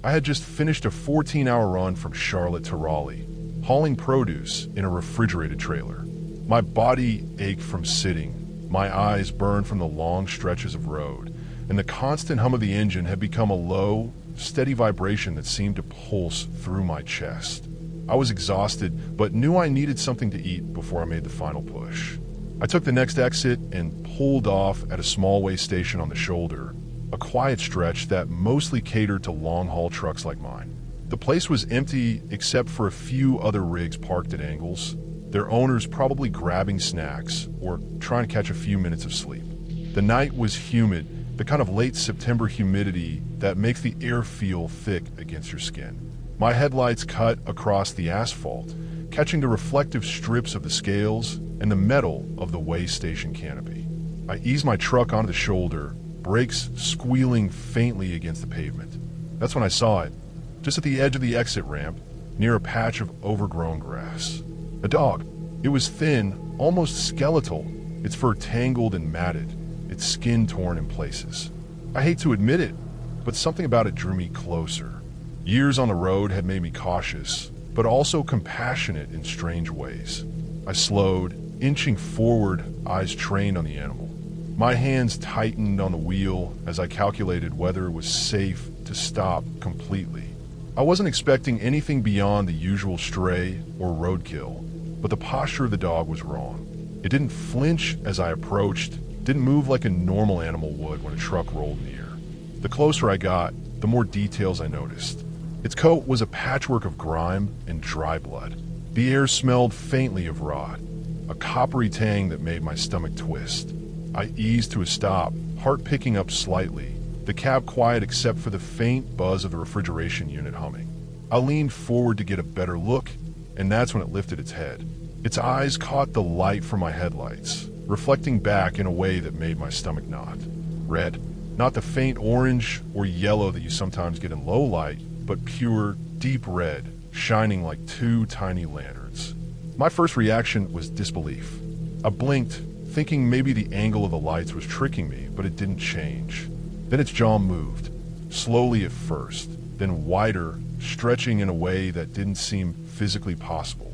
I had just finished a 14-hour run from Charlotte to Raleigh, hauling produce in a refrigerated trailer. My body ached from sitting, my eyes burned from the long stretches of road, and the constant hum of the engine had become a low, steady vibration that seemed to pulse through my chest. I was exhausted, but knew I needed something to eat before I made the final push. I took the next exit and pulled off at a small way station on the shoulder, a quiet stretch that mostly catered to long-haul trucks like mine. The place was empty except for a few other rigs parked at angles, their owners probably grabbing snacks or trying to catch a few minutes of sleep. The night was humid, the kind of late September humidity that makes the air feel thick against your skin. My headlights cut across the asphalt, catching the reflective strips of the scales and the metal of the way station canopy. I eased my truck onto the shoulder, brakes squealing faintly against the pavement. That's when I saw it, just at the edge of the exit ramp, near a patch of overgrown grass. A dog. It was thin, almost skeletal, its fur tangled and matted, its skin torn in places. I hate to admit it, but something about it drew me closer. Years on the road had made me cautious, but also compassionate in strange ways. I slowed, inching forward, eyes trained on the animal. My hands tightened on the wheel as I calculated whether it was safe to stop completely. I wasn't expecting anything beyond the usual stray or roadkill, but the posture of the dog was wrong. It didn't flinch as I approached, didn't move like a normal animal would when a truck rolled near. The closer I got, the more details I noticed. Its coat was a patchwork of grime and dry blood. The air smelled faintly of rot, a coppery tang that made my stomach twist. I eased to a stop, heart picking up slightly, the cab quiet except for the faint buzz of the refrigeration unit humming. I leaned forward to get a better look, and that's when it lifted its head. Its eyes caught the light from my headlights, reflecting back in a way that made my stomach knot. Red, not the faint orange or yellow that you sometimes get in low light, but pure, deep red, shining like two tiny lanterns. My first reaction was disbelief. I blinked, thinking maybe the angle of the lights was tricking me, but it didn't change. Then its jaw moved, slowly at first, then wider, stretching in a way that didn't seem physically possible.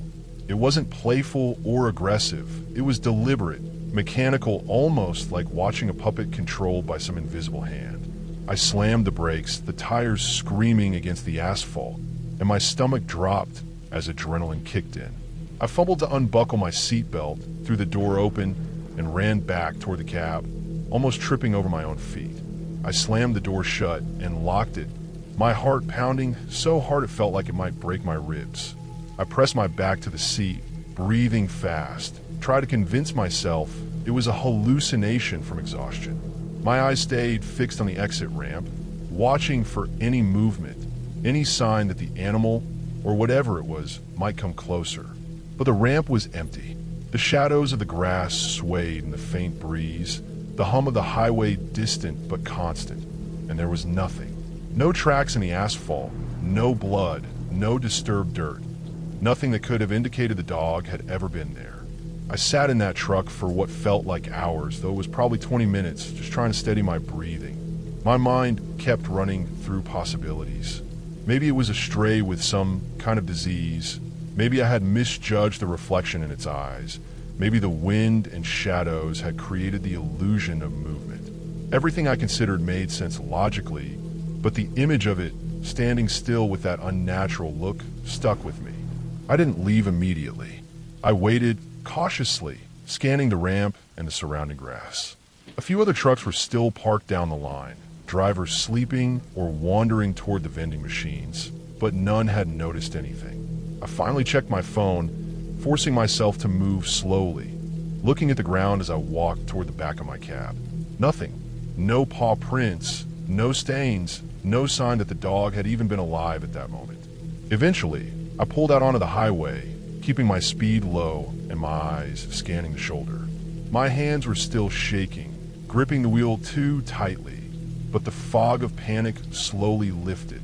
It wasn't playful or aggressive. It was deliberate, mechanical, almost like watching a puppet controlled by some invisible hand. I slammed the brakes, the tires screaming against the asphalt, and my stomach dropped as adrenaline kicked in. I fumbled to unbuckle my seatbelt, threw the door open, and ran back toward the cab, almost tripping over my own feet. I slammed the door shut and locked it, my heart pounding so hard it felt like it might break my ribs. I pressed my back to the seat, breathing fast, tried to convince myself it was a hallucination from exhaustion. My eyes stayed fixed on the exit ramp, watching for any movement, any sign that the animal, or whatever it was, might come closer. But the ramp was empty. The shadows of the grass swayed in the faint breeze, the hum of the highway distant but constant, and there was nothing. No tracks in the asphalt, no blood, no disturbed dirt. Nothing that could have indicated the dog had ever been there. I sat in that truck for what felt like hours, though it was probably 20 minutes, just trying to steady my breathing. My mind kept running through possibilities. Maybe it was a stray with some kind of disease. Maybe I had misjudged the reflection in its eyes. Maybe the wind and shadows had created the illusion of movement. Everything I considered made sense logically, but the image of it, standing still with that unnatural look, stuck with me. I didn't leave immediately. I waited, cautiously, scanning the ramp and the surrounding grass. A few other trucks were still parked down the line, drivers sleeping or wandering toward the vending machines, but none had noticed anything. I finally checked my phone, forcing myself to move slowly, looking at the ground as I walked toward the back of my cab. Nothing. No paw prints, no stains, no sign that the dog had even been alive at that moment. Eventually, I pulled out onto the highway, keeping my speed low and my eyes scanning the shoulder. My hands were still shaking, gripping the wheel too tightly, but the fog of panic slowly lifted.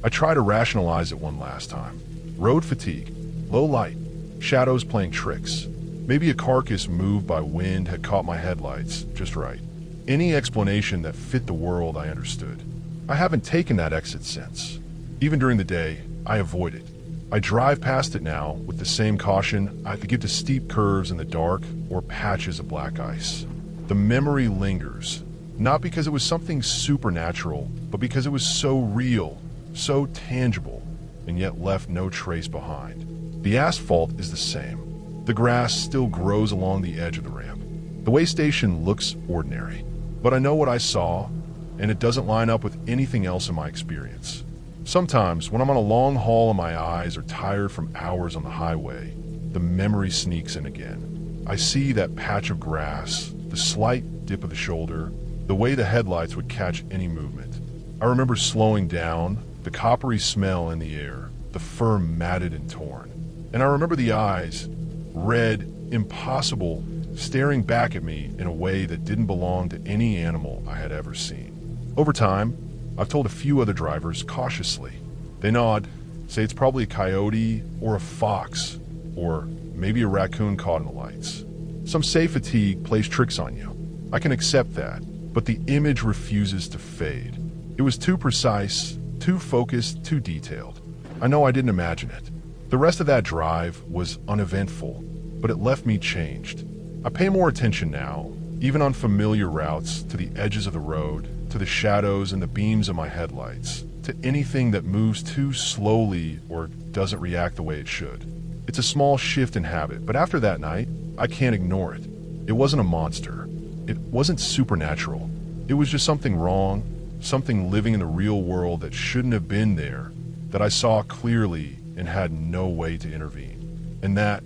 I tried to rationalize it one last time. Road fatigue, low light, shadows playing tricks. Maybe a carcass moved by wind had caught my headlights just right. Any explanation that fit the world I understood. I haven't taken that exit since. Even during the day, I avoid it. I drive past it now with the same caution I forgive to steep curves in the dark or patches of black ice. The memory lingers, not because it was something supernatural, but because it was so real, so tangible, and yet left no trace behind. The asphalt is the same. The grass still grows along the edge of the ramp. The way station looks ordinary, but I know what I saw, and it doesn't line up with anything else in my experience. Sometimes, when I'm on a long haul and my eyes are tired from hours on the highway, the memory sneaks in again. I see that patch of grass, the slight dip of the shoulder, the way the headlights would catch any movement. I remember slowing down, the coppery smell in the air, the fur matted and torn. And I remember the eyes, red, impossible, staring back at me in a way that didn't belong to any animal I had ever seen. Over time, I've told a few other drivers cautiously. They nod, say it's probably a coyote or a fox, or maybe a raccoon caught in the lights. Some say fatigue plays tricks on you. I can accept that, but the image refuses to fade. It was too precise, too focused, too detailed. I know I didn't imagine it. The rest of that drive was uneventful, but it left me changed. I pay more attention now, even on familiar routes, to the edges of the road, to the shadows and the beams of my headlights, to anything that moves too slowly or doesn't react the way it should. It's a small shift in habit, but after that night, I can't ignore it. It wasn't a monster. It wasn't supernatural. It was just something wrong, something living in the real world that shouldn't have been there, that I saw clearly and had no way to intervene. And that,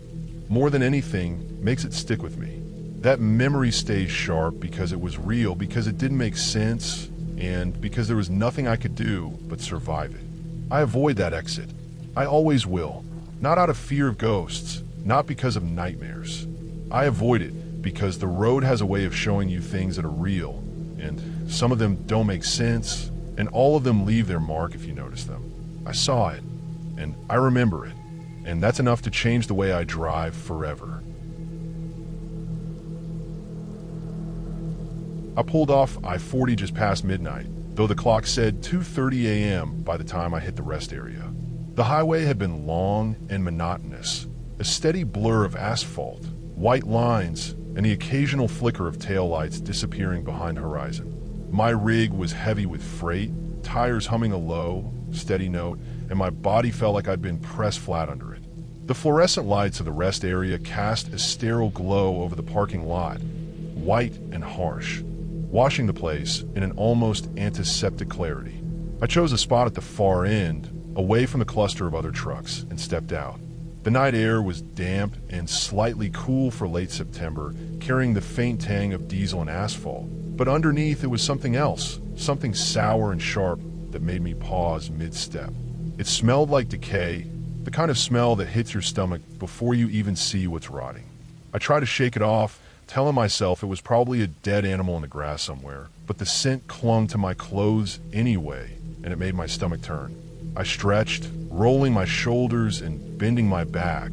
more than anything, makes it stick with me. That memory stays sharp because it was real, because it didn't make sense, and because there was nothing I could do but survive it. I avoid that exit. I always will. Not out of fear of ghosts, not because of nightmares. I avoid it because the road has a way of showing you things that are real, and some of them don't make sense, and all of them leave their mark if you notice them. I saw it, and I remember it, and that's enough to change the way I drive forever. I pulled off I-40 just past midnight, though the clock said 2:30 a.m. by the time I hit the rest area. The highway had been long and monotonous, a steady blur of asphalt, white lines, and the occasional flicker of taillights disappearing behind the horizon. My rig was heavy with freight, tires humming a low, steady note, and my body felt like I'd been pressed flat under it. The fluorescent lights of the rest area cast a sterile glow over the parking lot, white and harsh, washing the place in an almost antiseptic clarity. I chose a spot at the far end, away from the cluster of other trucks, and stepped out. The night air was damp and slightly cool for late September, carrying the faint tang of diesel and asphalt. But underneath it was something else, something sour and sharp that made me pause mid-step. It smelled like decay, the kind of smell that hits your stomach before you even see what's rotting. I tried to shake it off, telling myself it was probably a dead animal in the grass somewhere, but the scent clung to my clothes anyway, and it made my stomach turn. I stretched, rolling my shoulders and bending my back,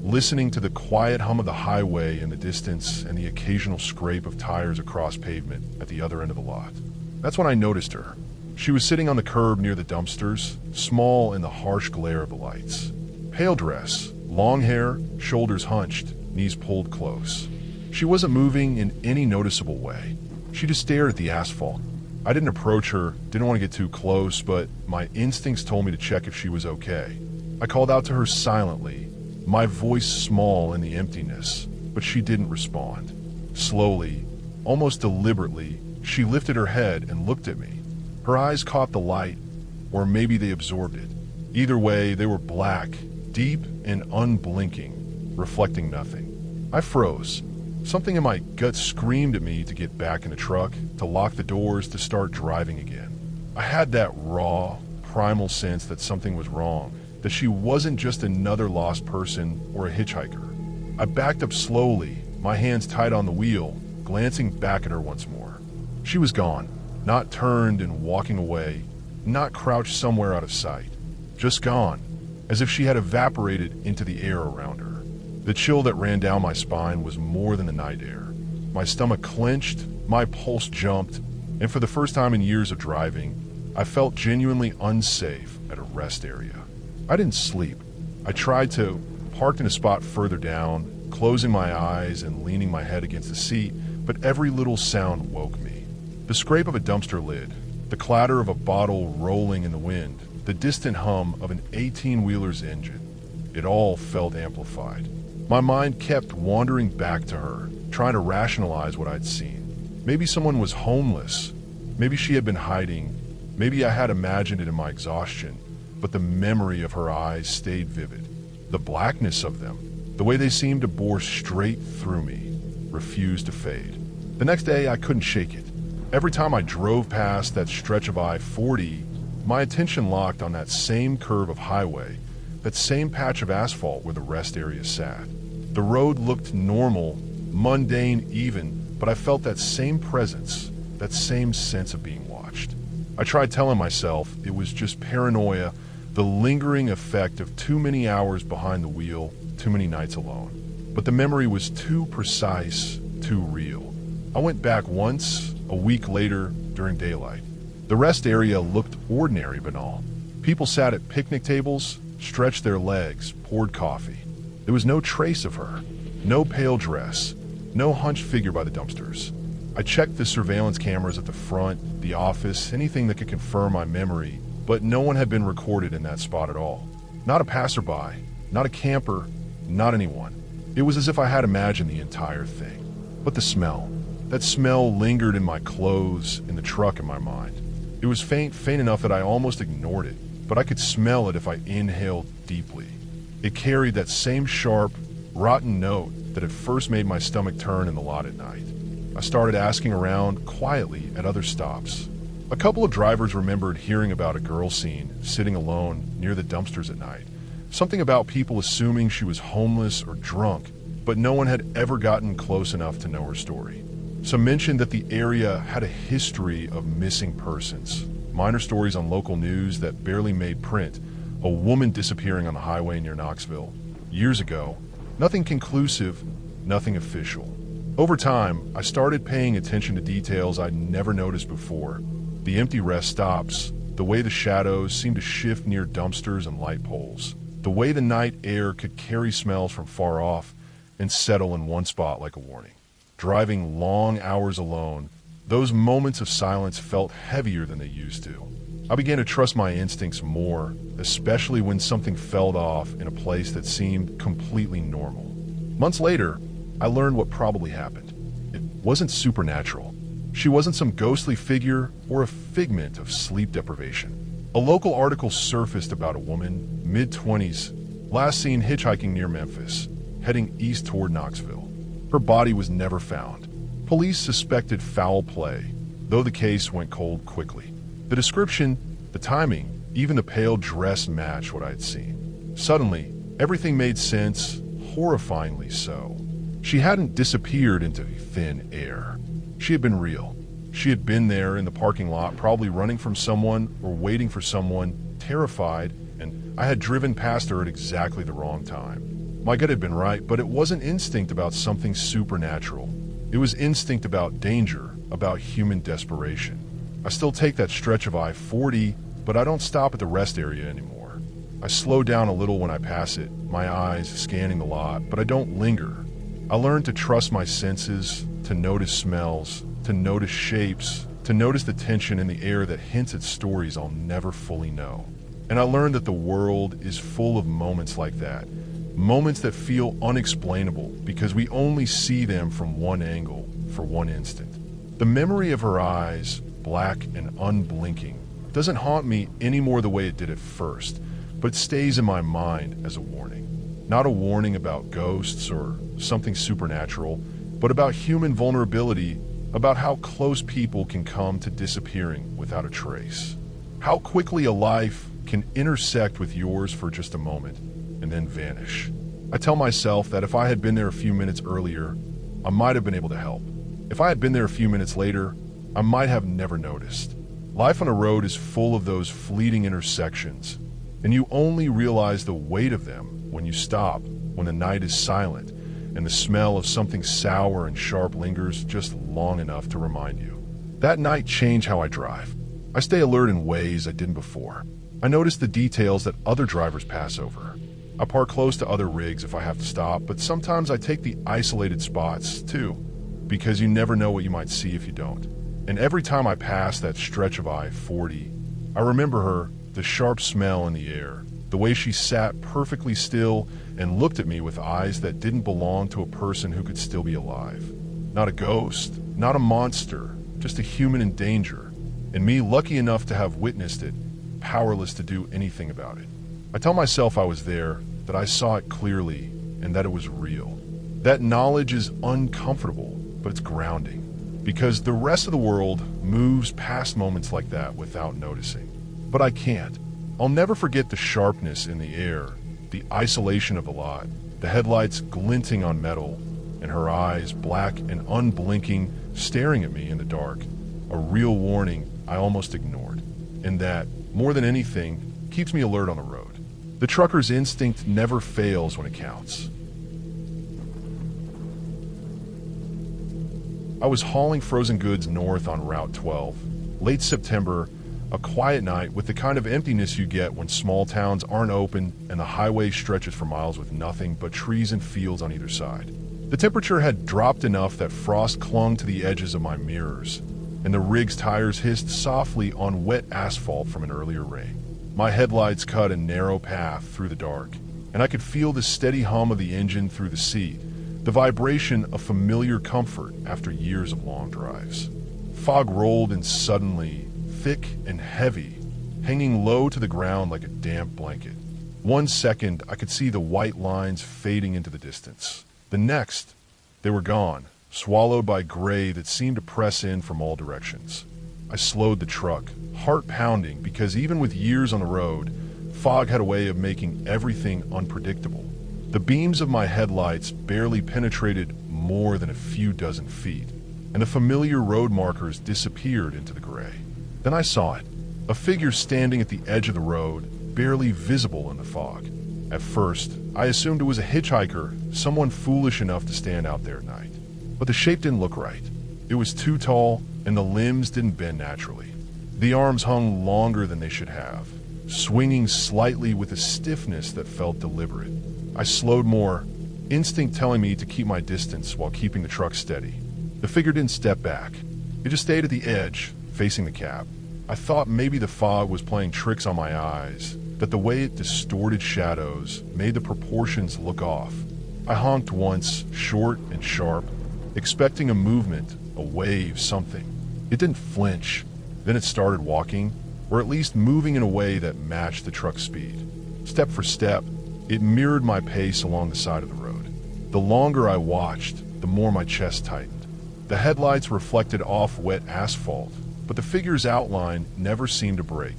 listening to the quiet hum of the highway in the distance and the occasional scrape of tires across pavement at the other end of the lot. That's when I noticed her. She was sitting on the curb near the dumpsters, small in the harsh glare of the lights. Pale dress, long hair, shoulders hunched, knees pulled close. She wasn't moving in any noticeable way. She just stared at the asphalt. I didn't approach her, didn't want to get too close, but my instincts told me to check if she was okay. I called out to her silently, my voice small in the emptiness, but she didn't respond. Slowly, almost deliberately, she lifted her head and looked at me. Her eyes caught the light, or maybe they absorbed it. Either way, they were black, deep and unblinking, reflecting nothing. I froze. Something in my gut screamed at me to get back in the truck, to lock the doors, to start driving again. I had that raw, primal sense that something was wrong, that she wasn't just another lost person or a hitchhiker. I backed up slowly, my hands tight on the wheel, glancing back at her once more. She was gone, not turned and walking away, not crouched somewhere out of sight. Just gone, as if she had evaporated into the air around her. The chill that ran down my spine was more than the night air. My stomach clenched, my pulse jumped, and for the first time in years of driving, I felt genuinely unsafe at a rest area. I didn't sleep. I tried to, parked in a spot further down, closing my eyes and leaning my head against the seat, but every little sound woke me. The scrape of a dumpster lid, the clatter of a bottle rolling in the wind, the distant hum of an 18-wheeler's engine. It all felt amplified. My mind kept wandering back to her, trying to rationalize what I'd seen. Maybe someone was homeless. Maybe she had been hiding. Maybe I had imagined it in my exhaustion, but the memory of her eyes stayed vivid. The blackness of them, the way they seemed to bore straight through me, refused to fade. The next day, I couldn't shake it. Every time I drove past that stretch of I-40, my attention locked on that same curve of highway, that same patch of asphalt where the rest area sat. The road looked normal, mundane even, but I felt that same presence, that same sense of being watched. I tried telling myself it was just paranoia, the lingering effect of too many hours behind the wheel, too many nights alone. But the memory was too precise, too real. I went back once, a week later, during daylight. The rest area looked ordinary, banal. People sat at picnic tables, stretched their legs, poured coffee. There was no trace of her, no pale dress, no hunched figure by the dumpsters. I checked the surveillance cameras at the front, the office, anything that could confirm my memory, but no one had been recorded in that spot at all. Not a passerby, not a camper, not anyone. It was as if I had imagined the entire thing. But the smell, that smell lingered in my clothes, in the truck, in my mind. It was faint enough that I almost ignored it, but I could smell it if I inhaled deeply. It carried that same sharp, rotten note that had first made my stomach turn in the lot at night. I started asking around quietly at other stops. A couple of drivers remembered hearing about a girl seen sitting alone near the dumpsters at night. Something about people assuming she was homeless or drunk, but no one had ever gotten close enough to know her story. Some mentioned that the area had a history of missing persons, minor stories on local news that barely made print, a woman disappearing on the highway near Knoxville. Years ago, nothing conclusive, nothing official. Over time, I started paying attention to details I'd never noticed before. The empty rest stops, the way the shadows seemed to shift near dumpsters and light poles, the way the night air could carry smells from far off and settle in one spot like a warning. Driving long hours alone, those moments of silence felt heavier than they used to. I began to trust my instincts more, especially when something fell off in a place that seemed completely normal. Months later, I learned what probably happened. It wasn't supernatural. She wasn't some ghostly figure or a figment of sleep deprivation. A local article surfaced about a woman, mid-20s, last seen hitchhiking near Memphis, heading east toward Knoxville. Her body was never found. Police suspected foul play, though the case went cold quickly. The description, the timing, even the pale dress matched what I had seen. Suddenly, everything made sense, horrifyingly so. She hadn't disappeared into thin air. She had been real. She had been there in the parking lot, probably running from someone or waiting for someone, terrified, and I had driven past her at exactly the wrong time. My gut had been right, but it wasn't instinct about something supernatural. It was instinct about danger, about human desperation. I still take that stretch of I-40, but I don't stop at the rest area anymore. I slow down a little when I pass it, my eyes scanning the lot, but I don't linger. I learned to trust my senses, to notice smells, to notice shapes, to notice the tension in the air that hints at stories I'll never fully know. And I learned that the world is full of moments like that. Moments that feel unexplainable because we only see them from one angle for one instant. The memory of her eyes, black and unblinking, doesn't haunt me any more the way it did at first, but it stays in my mind as a warning. Not a warning about ghosts or something supernatural, but about human vulnerability, about how close people can come to disappearing without a trace. How quickly a life can intersect with yours for just a moment and then vanish. I tell myself that if I had been there a few minutes earlier, I might have been able to help. If I had been there a few minutes later, I might have never noticed. Life on a road is full of those fleeting intersections, and you only realize the weight of them when you stop, when the night is silent, and the smell of something sour and sharp lingers just long enough to remind you. That night changed how I drive. I stay alert in ways I didn't before. I notice the details that other drivers pass over. I park close to other rigs if I have to stop, but sometimes I take the isolated spots too, because you never know what you might see if you don't. And every time I pass that stretch of I-40, I remember her, the sharp smell in the air, the way she sat perfectly still and looked at me with eyes that didn't belong to a person who could still be alive. Not a ghost, not a monster, just a human in danger, and me lucky enough to have witnessed it, powerless to do anything about it. I tell myself I was there, that I saw it clearly, and that it was real. That knowledge is uncomfortable, but it's grounding, because the rest of the world moves past moments like that without noticing. But I can't. I'll never forget the sharpness in the air, the isolation of the lot, the headlights glinting on metal, and her eyes, black and unblinking, staring at me in the dark. A real warning I almost ignored, and that, more than anything, keeps me alert on the road. The trucker's instinct never fails when it counts. I was hauling frozen goods north on Route 12, late September, a quiet night with the kind of emptiness you get when small towns aren't open and the highway stretches for miles with nothing but trees and fields on either side. The temperature had dropped enough that frost clung to the edges of my mirrors, and the rig's tires hissed softly on wet asphalt from an earlier rain. My headlights cut a narrow path through the dark, and I could feel the steady hum of the engine through the seat, the vibration of familiar comfort after years of long drives. Fog rolled in suddenly, thick and heavy, hanging low to the ground like a damp blanket. 1 second, I could see the white lines fading into the distance. The next, they were gone, swallowed by gray that seemed to press in from all directions. I slowed the truck, heart pounding, because even with years on the road, fog had a way of making everything unpredictable. The beams of my headlights barely penetrated more than a few dozen feet, and the familiar road markers disappeared into the gray. Then I saw it, a figure standing at the edge of the road, barely visible in the fog. At first, I assumed it was a hitchhiker, someone foolish enough to stand out there at night. But the shape didn't look right. It was too tall, and the limbs didn't bend naturally. The arms hung longer than they should have, swinging slightly with a stiffness that felt deliberate. I slowed more, instinct telling me to keep my distance while keeping the truck steady. The figure didn't step back. It just stayed at the edge, facing the cab. I thought maybe the fog was playing tricks on my eyes, that the way it distorted shadows made the proportions look off. I honked once, short and sharp, expecting a movement, a wave, something. It didn't flinch. Then it started walking, or at least moving in a way that matched the truck's speed. Step for step, it mirrored my pace along the side of the road. The longer I watched, the more my chest tightened. The headlights reflected off wet asphalt, but the figure's outline never seemed to break,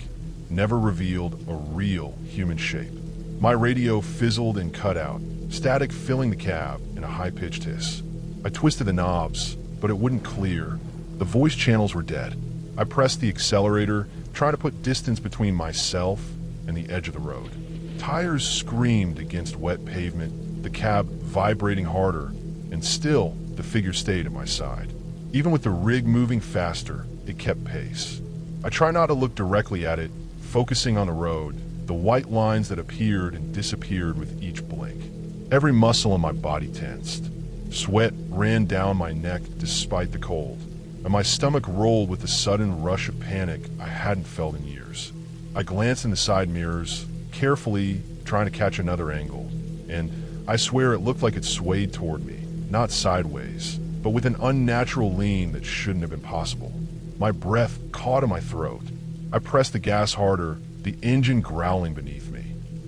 never revealed a real human shape. My radio fizzled and cut out, static filling the cab in a high-pitched hiss. I twisted the knobs, but it wouldn't clear. The voice channels were dead. I pressed the accelerator, trying to put distance between myself and the edge of the road. Tires screamed against wet pavement, the cab vibrating harder, and still the figure stayed at my side. Even with the rig moving faster, it kept pace. I tried not to look directly at it, focusing on the road, the white lines that appeared and disappeared with each blink. Every muscle in my body tensed. Sweat ran down my neck despite the cold, and my stomach rolled with the sudden rush of panic I hadn't felt in years. I glanced in the side mirrors, carefully trying to catch another angle, and I swear it looked like it swayed toward me, not sideways, but with an unnatural lean that shouldn't have been possible. My breath caught in my throat. I pressed the gas harder, the engine growling beneath me.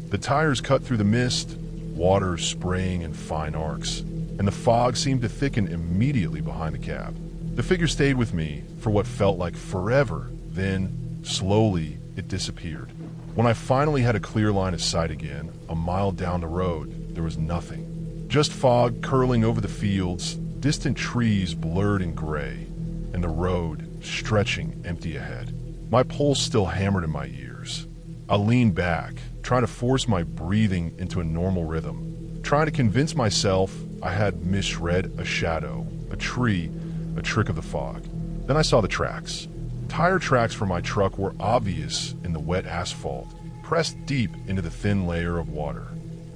The tires cut through the mist, water spraying in fine arcs, and the fog seemed to thicken immediately behind the cab. The figure stayed with me for what felt like forever, then, slowly, it disappeared. When I finally had a clear line of sight again, a mile down the road, there was nothing. Just fog curling over the fields, distant trees blurred in gray, and the road stretching empty ahead. My pulse still hammered in my ears. I leaned back, trying to force my breathing into a normal rhythm, trying to convince myself I had misread a shadow, a tree, a trick of the fog. Then I saw the tracks. Tire tracks for my truck were obvious in the wet asphalt, pressed deep into the thin layer of water.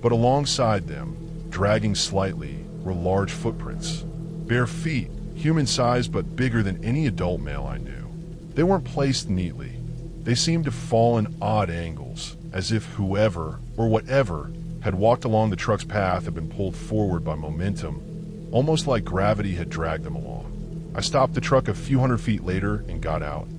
But alongside them, dragging slightly, were large footprints. Bare feet, human-sized but bigger than any adult male I knew. They weren't placed neatly. They seemed to fall in odd angles, as if whoever or whatever had walked along the truck's path had been pulled forward by momentum, almost like gravity had dragged them along. I stopped the truck a few hundred feet later and got out,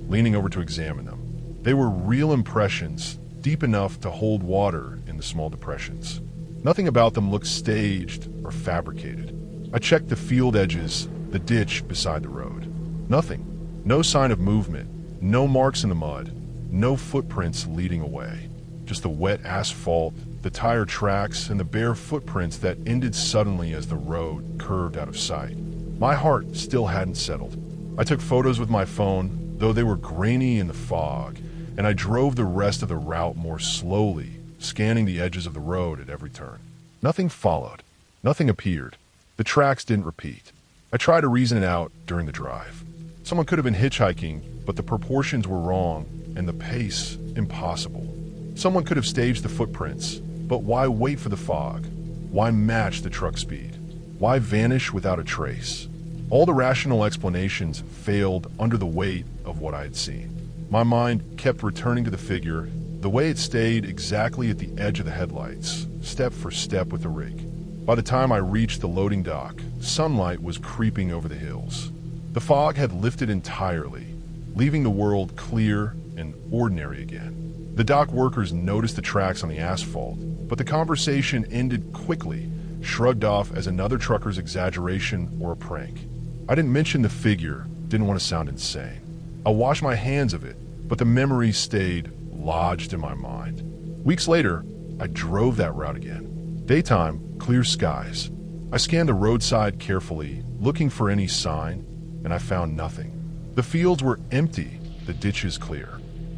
leaning over to examine them. They were real impressions, deep enough to hold water in the small depressions. Nothing about them looked staged or fabricated. I checked the field edges, the ditch beside the road. Nothing. No sign of movement, no marks in the mud, no footprints leading away. Just the wet asphalt, the tire tracks, and the bare footprints that ended suddenly as the road curved out of sight. My heart still hadn't settled. I took photos with my phone, though they were grainy in the fog, and I drove the rest of the route more slowly, scanning the edges of the road at every turn. Nothing followed. Nothing appeared. The tracks didn't repeat. I tried to reason it out during the drive. Someone could have been hitchhiking, but the proportions were wrong and the pace impossible. Someone could have staged the footprints, but why wait for the fog? Why match the truck speed? Why vanish without a trace? All the rational explanations failed under the weight of what I had seen. My mind kept returning to the figure, the way it stayed exactly at the edge of the headlights, step for step with the rig. By the time I reached the loading dock, sunlight was creeping over the hills. The fog had lifted entirely, leaving the world clear and ordinary again. The dock workers noticed the tracks on the asphalt, but the conversation ended quickly, shrugged off as another trucker's exaggeration or a prank. I didn't mention the figure, didn't want to sound insane. I washed my hands of it, but the memory stayed lodged in my mind. Weeks later, I drove that route again. Daytime, clear skies. I scanned the roadside carefully, looking for any sign, and I found nothing. The fields were empty, the ditches clear.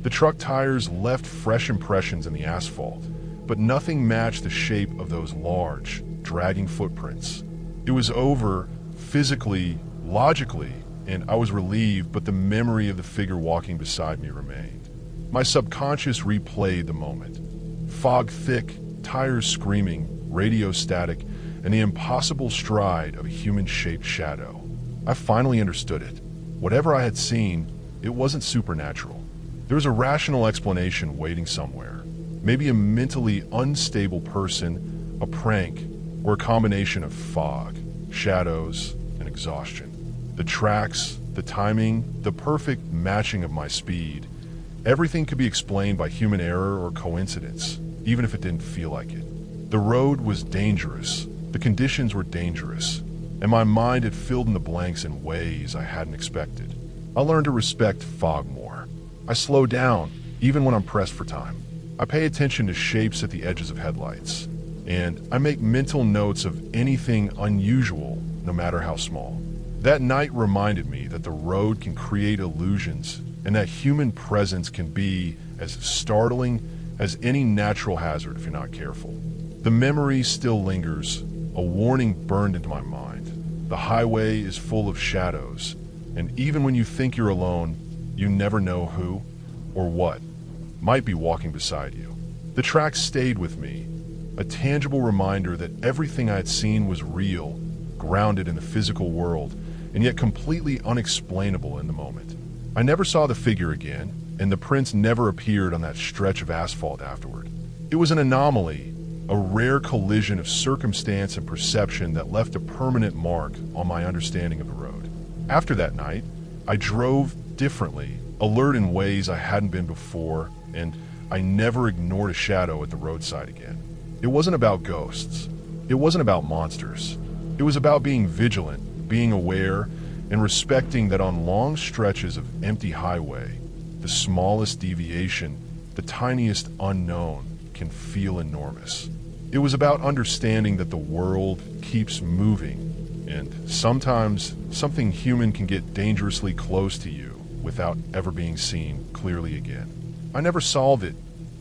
The truck tires left fresh impressions in the asphalt, but nothing matched the shape of those large, dragging footprints. It was over, physically, logically, and I was relieved, but the memory of the figure walking beside me remained. My subconscious replayed the moment. Fog thick, tires screaming, radio static, and the impossible stride of a human-shaped shadow. I finally understood it. Whatever I had seen, it wasn't supernatural. There was a rational explanation waiting somewhere. Maybe a mentally unstable person, a prank, or a combination of fog, shadows, and exhaustion. The tracks, the timing, the perfect matching of my speed. Everything could be explained by human error or coincidence, even if it didn't feel like it. The road was dangerous. The conditions were dangerous. And my mind had filled in the blanks in ways I hadn't expected. I learned to respect fog more. I slow down, even when I'm pressed for time. I pay attention to shapes at the edges of headlights. And I make mental notes of anything unusual, no matter how small. That night reminded me that the road can create illusions and that human presence can be as startling as any natural hazard if you're not careful. The memory still lingers, a warning burned into my mind. The highway is full of shadows, and even when you think you're alone, you never know who or what might be walking beside you. The tracks stayed with me, a tangible reminder that everything I had seen was real, grounded in the physical world, and yet completely unexplainable in the moment. I never saw the figure again, and the prints never appeared on that stretch of asphalt afterward. It was an anomaly, a rare collision of circumstance and perception that left a permanent mark on my understanding of the road. After that night, I drove differently, alert in ways I hadn't been before, and I never ignored a shadow at the roadside again. It wasn't about ghosts. It wasn't about monsters. It was about being vigilant, being aware, and respecting that on long stretches of empty highway, the smallest deviation, the tiniest unknown, can feel enormous. It was about understanding that the world keeps moving, and sometimes something human can get dangerously close to you without ever being seen clearly again. I never solved it,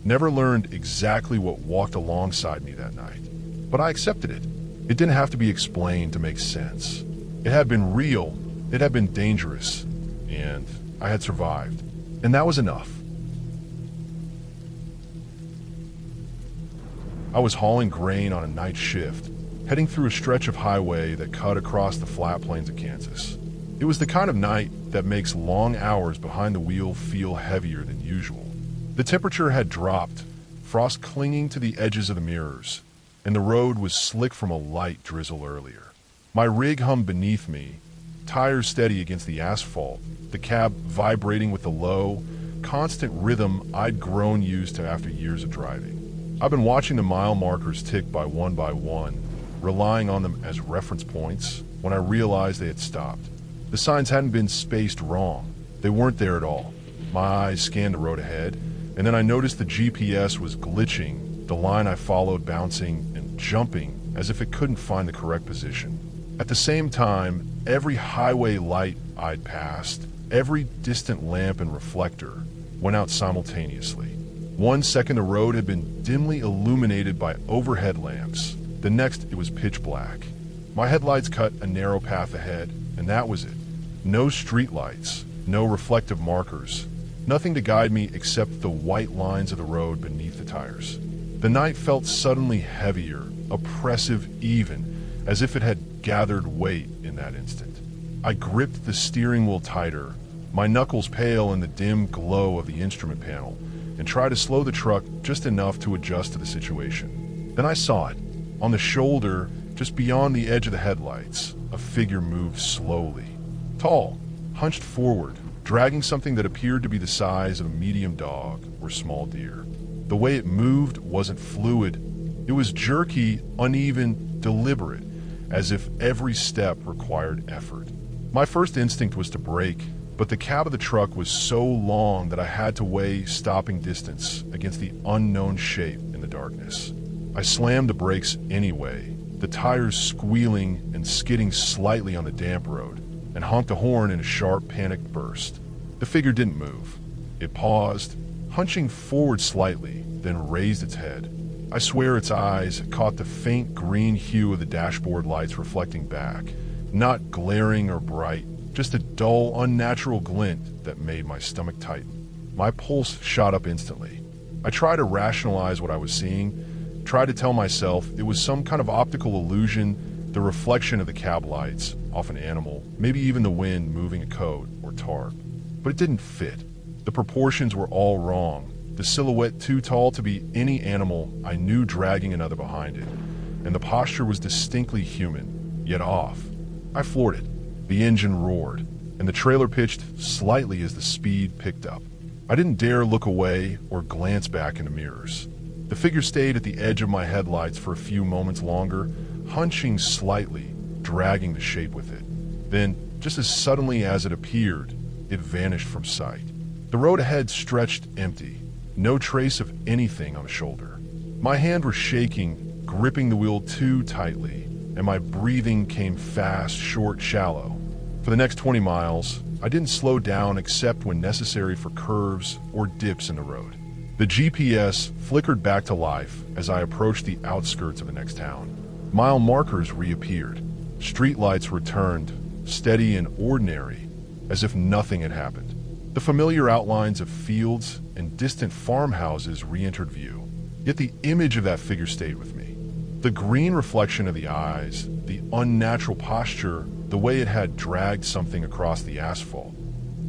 never learned exactly what walked alongside me that night, but I accepted it. It didn't have to be explained to make sense. It had been real, it had been dangerous, and I had survived, and that was enough. I was hauling grain on a night shift, heading through a stretch of highway that cut across the flat plains of Kansas. It was the kind of night that makes long hours behind the wheel feel heavier than usual. The temperature had dropped, frost clinging to the edges of the mirrors, and the road was slick from a light drizzle earlier. My rig hummed beneath me, tires steady against the asphalt, the cab vibrating with the low, constant rhythm I'd grown used to after years of driving. I've been watching the mile markers tick by one, relying on them as reference points when I realized they had stopped. The signs hadn't been spaced wrong. They weren't there at all. My eyes scanned the road ahead, and then I noticed the GPS was glitching, the line I followed bouncing and jumping as if it couldn't find the correct position. At the same time, every highway light I'd passed, every distant lamp and reflector, went out simultaneously. 1 second the road had been dimly illuminated by overhead lamps. The next it was pitch black. My headlights cut a narrow path ahead, and that was it. No street lights, no reflective markers, nothing to guide me except the white lines of the road beneath the tires. The night felt suddenly heavier, oppressive even, as if it had gathered weight in that instant. I gripped the steering wheel tighter, my knuckles pale in the dim glow of the instrument panel, and tried to slow the truck just enough to adjust to the situation. Then I saw it. On the shoulder, just beyond the edge of the headlights, a figure moved slowly. Tall, hunched forward, dragging something that appeared to be the size of a medium dog or small deer. The way it moved wasn't fluid. It was jerky, uneven, deliberate, as if every step required effort. My first instinct was to brake, but the cab of the truck was so long that I had to weigh stopping distance against the unknown shape in the darkness. I slammed the brakes anyway, the tires squealing and skidding slightly on the damp road, and honked the horn in a sharp, panicked burst. The figure didn't move. It paused, hunching forward slightly, then raised its head. I swear its eyes caught the faint green hue of the dashboard lights reflecting back, not glaring or bright, just a dull, unnatural glint that made my stomach tighten. My pulse shot up instantly. I tried to rationalize what I was seeing, tried to tell myself it was some kind of optical illusion, the reflection of the cab lights, off an animal, maybe even the wind moving a coat or tarp. But it didn't fit. The proportions were all wrong, the silhouette too tall to be any animal I knew dragging another behind it, and the posture was distinctly human, yet off. I floored it. The engine roared, and the trailer pitched slightly as the speed picked up. I didn't dare look away or glance back in the mirrors. The figure stayed at the edge of my headlights for a few moments longer, hunching slightly, dragging the shape with it. Then, just as suddenly as it appeared, it vanished from sight. The road ahead stretched empty, no trace of anything on the shoulder. My hand was shaking, gripping the wheel too tightly, and my breathing came fast, short, shallow. For the next 20 miles, I didn't slow down except when necessary for curves or dips in the road. The GPS flickered back to life as I approached the outskirts of the next town. Mile markers reappeared. Streetlights returned, steady and ordinary, as if nothing had happened. The familiar outlines of fields and distant farmhouses re-entered view. Yet the image of that figure stayed with me. The green reflection of the eyes, the unnatural posture, the way it had dragged something across the asphalt.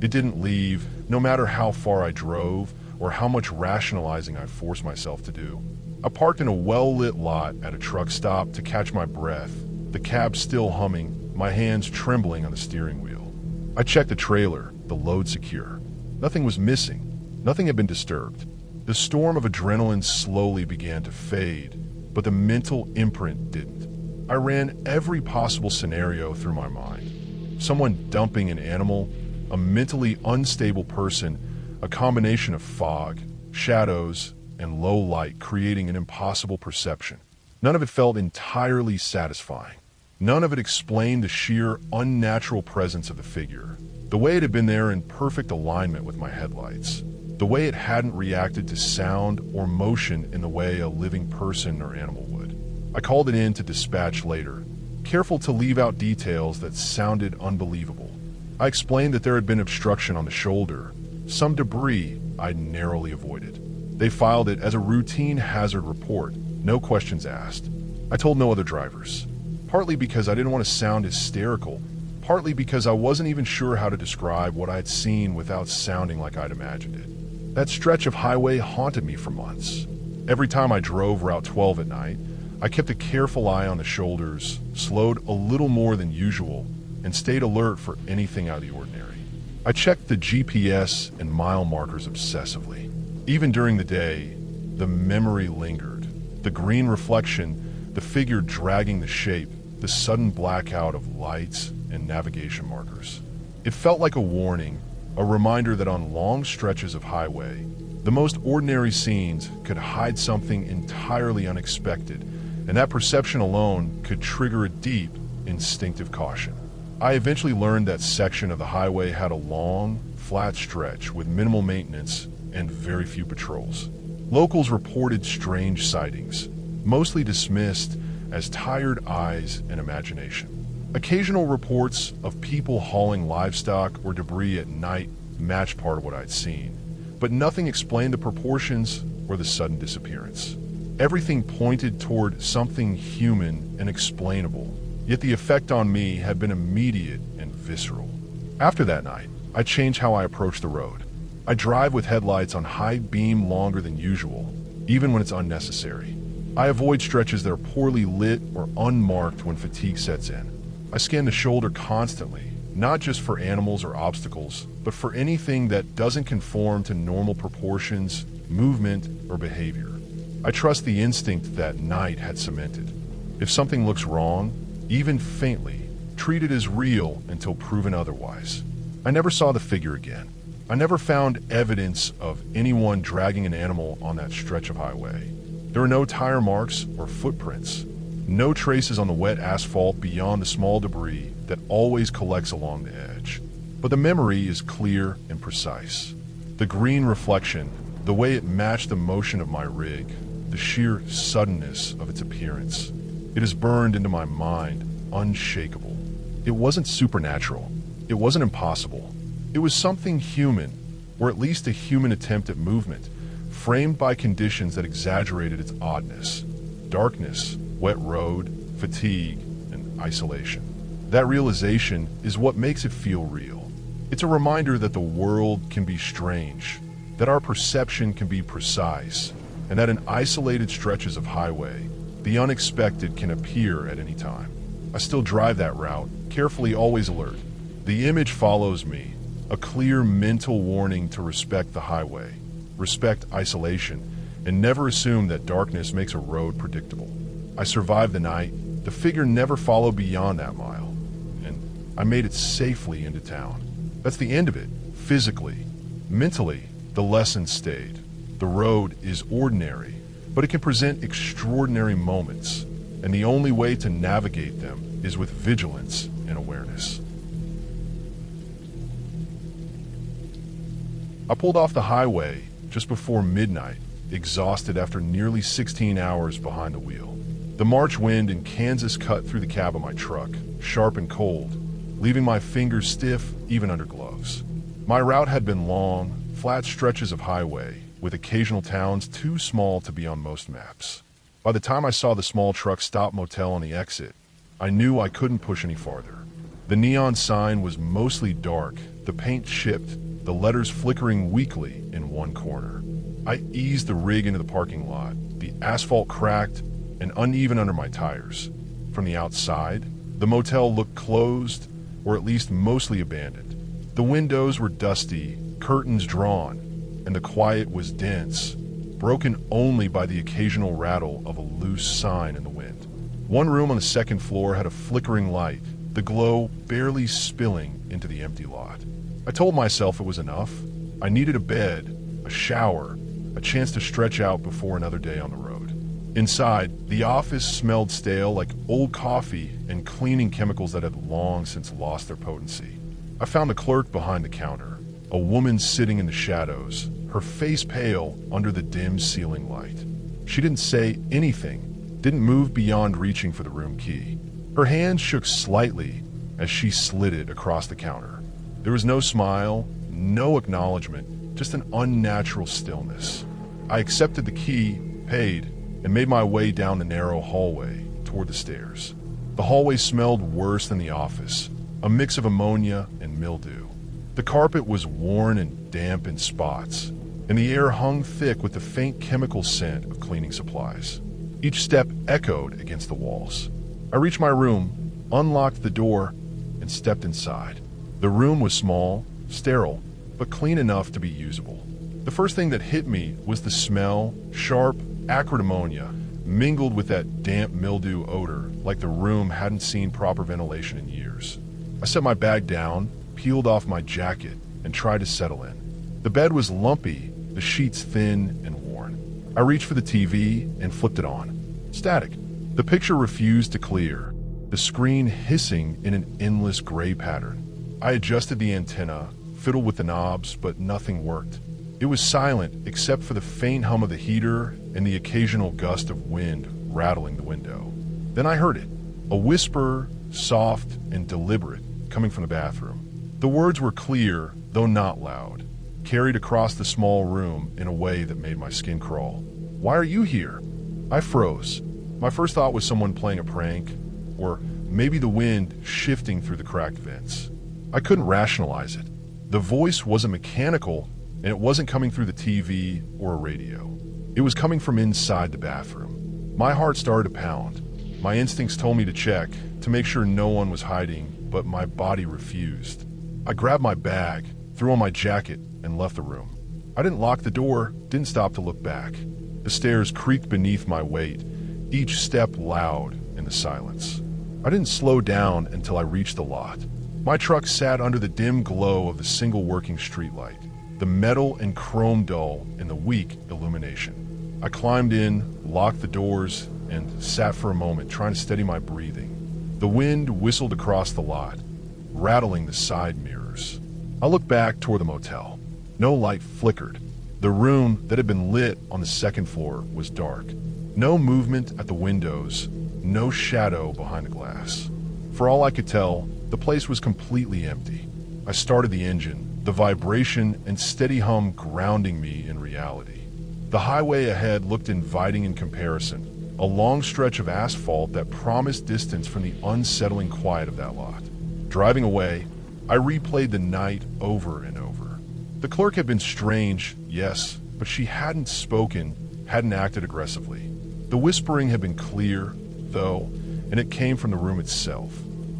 It didn't leave, no matter how far I drove or how much rationalizing I forced myself to do. I parked in a well-lit lot at a truck stop to catch my breath, the cab still humming, my hands trembling on the steering wheel. I checked the trailer, the load secure. Nothing was missing. Nothing had been disturbed. The storm of adrenaline slowly began to fade, but the mental imprint didn't. I ran every possible scenario through my mind. Someone dumping an animal, a mentally unstable person, a combination of fog, shadows, and low light creating an impossible perception. None of it felt entirely satisfying. None of it explained the sheer unnatural presence of the figure, the way it had been there in perfect alignment with my headlights, the way it hadn't reacted to sound or motion in the way a living person or animal would. I called it in to dispatch later, careful to leave out details that sounded unbelievable. I explained that there had been obstruction on the shoulder, some debris I'd narrowly avoided. They filed it as a routine hazard report, no questions asked. I told no other drivers, partly because I didn't want to sound hysterical, partly because I wasn't even sure how to describe what I'd seen without sounding like I'd imagined it. That stretch of highway haunted me for months. Every time I drove Route 12 at night, I kept a careful eye on the shoulders, slowed a little more than usual, and stayed alert for anything out of the ordinary. I checked the GPS and mile markers obsessively. Even during the day, the memory lingered. The green reflection, the figure dragging the shape, the sudden blackout of lights and navigation markers. It felt like a warning, a reminder that on long stretches of highway, the most ordinary scenes could hide something entirely unexpected, and that perception alone could trigger a deep, instinctive caution. I eventually learned that section of the highway had a long, flat stretch with minimal maintenance and very few patrols. Locals reported strange sightings, mostly dismissed as tired eyes and imagination. Occasional reports of people hauling livestock or debris at night matched part of what I'd seen, but nothing explained the proportions or the sudden disappearance. Everything pointed toward something human and explainable, yet the effect on me had been immediate and visceral. After that night, I changed how I approach the road. I drive with headlights on high beam longer than usual, even when it's unnecessary. I avoid stretches that are poorly lit or unmarked when fatigue sets in. I scan the shoulder constantly, not just for animals or obstacles, but for anything that doesn't conform to normal proportions, movement, or behavior. I trust the instinct that night had cemented. If something looks wrong, even faintly, treat it as real until proven otherwise. I never saw the figure again. I never found evidence of anyone dragging an animal on that stretch of highway. There were no tire marks or footprints, no traces on the wet asphalt beyond the small debris that always collects along the edge. But the memory is clear and precise. The green reflection, the way it matched the motion of my rig, the sheer suddenness of its appearance. It is burned into my mind, unshakable. It wasn't supernatural. It wasn't impossible. It was something human, or at least a human attempt at movement, framed by conditions that exaggerated its oddness. Darkness, wet road, fatigue, and isolation. That realization is what makes it feel real. It's a reminder that the world can be strange, that our perception can be precise, and that in isolated stretches of highway, the unexpected can appear at any time. I still drive that route, carefully, always alert. The image follows me, a clear mental warning to respect the highway, respect isolation, and never assume that darkness makes a road predictable. I survived the night. The figure never followed beyond that mile, and I made it safely into town. That's the end of it, physically. Mentally, the lesson stayed. The road is ordinary, but it can present extraordinary moments, and the only way to navigate them is with vigilance and awareness. I pulled off the highway just before midnight, exhausted after nearly 16 hours behind the wheel. The March wind in Kansas cut through the cab of my truck, sharp and cold, leaving my fingers stiff even under gloves. My route had been long, flat stretches of highway, with occasional towns too small to be on most maps. By the time I saw the small truck stop motel on the exit, I knew I couldn't push any farther. The neon sign was mostly dark, the paint chipped, the letters flickering weakly in one corner. I eased the rig into the parking lot, the asphalt cracked and uneven under my tires. From the outside, the motel looked closed, or at least mostly abandoned. The windows were dusty, curtains drawn, and the quiet was dense, broken only by the occasional rattle of a loose sign in the wind. One room on the second floor had a flickering light, the glow barely spilling into the empty lot. I told myself it was enough. I needed a bed, a shower, a chance to stretch out before another day on the road. Inside, the office smelled stale, like old coffee and cleaning chemicals that had long since lost their potency. I found the clerk behind the counter, a woman sitting in the shadows, her face pale under the dim ceiling light. She didn't say anything, didn't move beyond reaching for the room key. Her hand shook slightly as she slid it across the counter. There was no smile, no acknowledgement, just an unnatural stillness. I accepted the key, paid, and made my way down the narrow hallway toward the stairs. The hallway smelled worse than the office, a mix of ammonia and mildew. The carpet was worn and damp in spots, and the air hung thick with the faint chemical scent of cleaning supplies. Each step echoed against the walls. I reached my room, unlocked the door, and stepped inside. The room was small, sterile, but clean enough to be usable. The first thing that hit me was the smell, sharp, acrid ammonia, mingled with that damp mildew odor like the room hadn't seen proper ventilation in years. I set my bag down, peeled off my jacket, and tried to settle in. The bed was lumpy, the sheets thin and worn. I reached for the TV and flipped it on. Static. The picture refused to clear, the screen hissing in an endless gray pattern. I adjusted the antenna, fiddled with the knobs, but nothing worked. It was silent except for the faint hum of the heater and the occasional gust of wind rattling the window. Then I heard it, a whisper, soft and deliberate, coming from the bathroom. The words were clear, though not loud, carried across the small room in a way that made my skin crawl. "Why are you here?" I froze. My first thought was someone playing a prank, or maybe the wind shifting through the cracked vents. I couldn't rationalize it. The voice wasn't mechanical, and it wasn't coming through the TV or a radio. It was coming from inside the bathroom. My heart started to pound. My instincts told me to check, to make sure no one was hiding, but my body refused. I grabbed my bag, threw on my jacket, and left the room. I didn't lock the door, didn't stop to look back. The stairs creaked beneath my weight, each step loud in the silence. I didn't slow down until I reached the lot. My truck sat under the dim glow of the single working streetlight, the metal and chrome dull in the weak illumination. I climbed in, locked the doors, and sat for a moment trying to steady my breathing. The wind whistled across the lot, rattling the side mirrors. I looked back toward the motel. No light flickered. The room that had been lit on the second floor was dark. No movement at the windows, no shadow behind the glass. For all I could tell, the place was completely empty. I started the engine, the vibration and steady hum grounding me in reality. The highway ahead looked inviting in comparison, a long stretch of asphalt that promised distance from the unsettling quiet of that lot. Driving away, I replayed the night over and over. The clerk had been strange, yes, but she hadn't spoken, hadn't acted aggressively. The whispering had been clear, though, and it came from the room itself.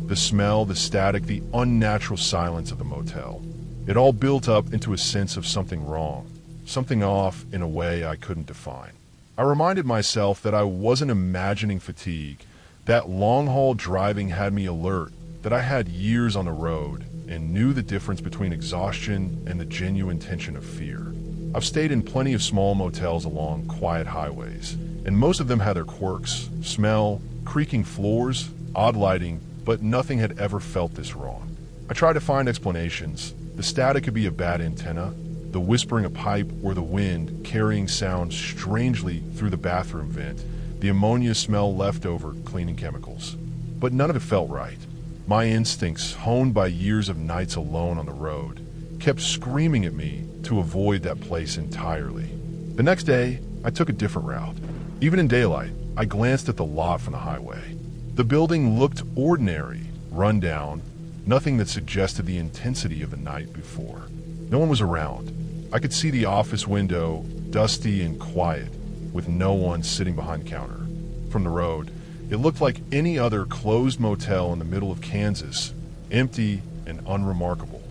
The smell, the static, the unnatural silence of the motel. It all built up into a sense of something wrong, something off in a way I couldn't define. I reminded myself that I wasn't imagining fatigue. That long-haul driving had me alert, that I had years on the road and knew the difference between exhaustion and the genuine tension of fear. I've stayed in plenty of small motels along quiet highways, and most of them had their quirks, smell, creaking floors, odd lighting, but nothing had ever felt this wrong. I tried to find explanations. The static could be a bad antenna, the whispering a pipe, or the wind carrying sound strangely through the bathroom vent, the ammonia smell left over cleaning chemicals. But none of it felt right. My instincts, honed by years of nights alone on the road, kept screaming at me to avoid that place entirely. The next day, I took a different route. Even in daylight, I glanced at the lot from the highway. The building looked ordinary, run down, nothing that suggested the intensity of the night before. No one was around. I could see the office window, dusty and quiet, with no one sitting behind the counter. From the road, it looked like any other closed motel in the middle of Kansas, empty and unremarkable.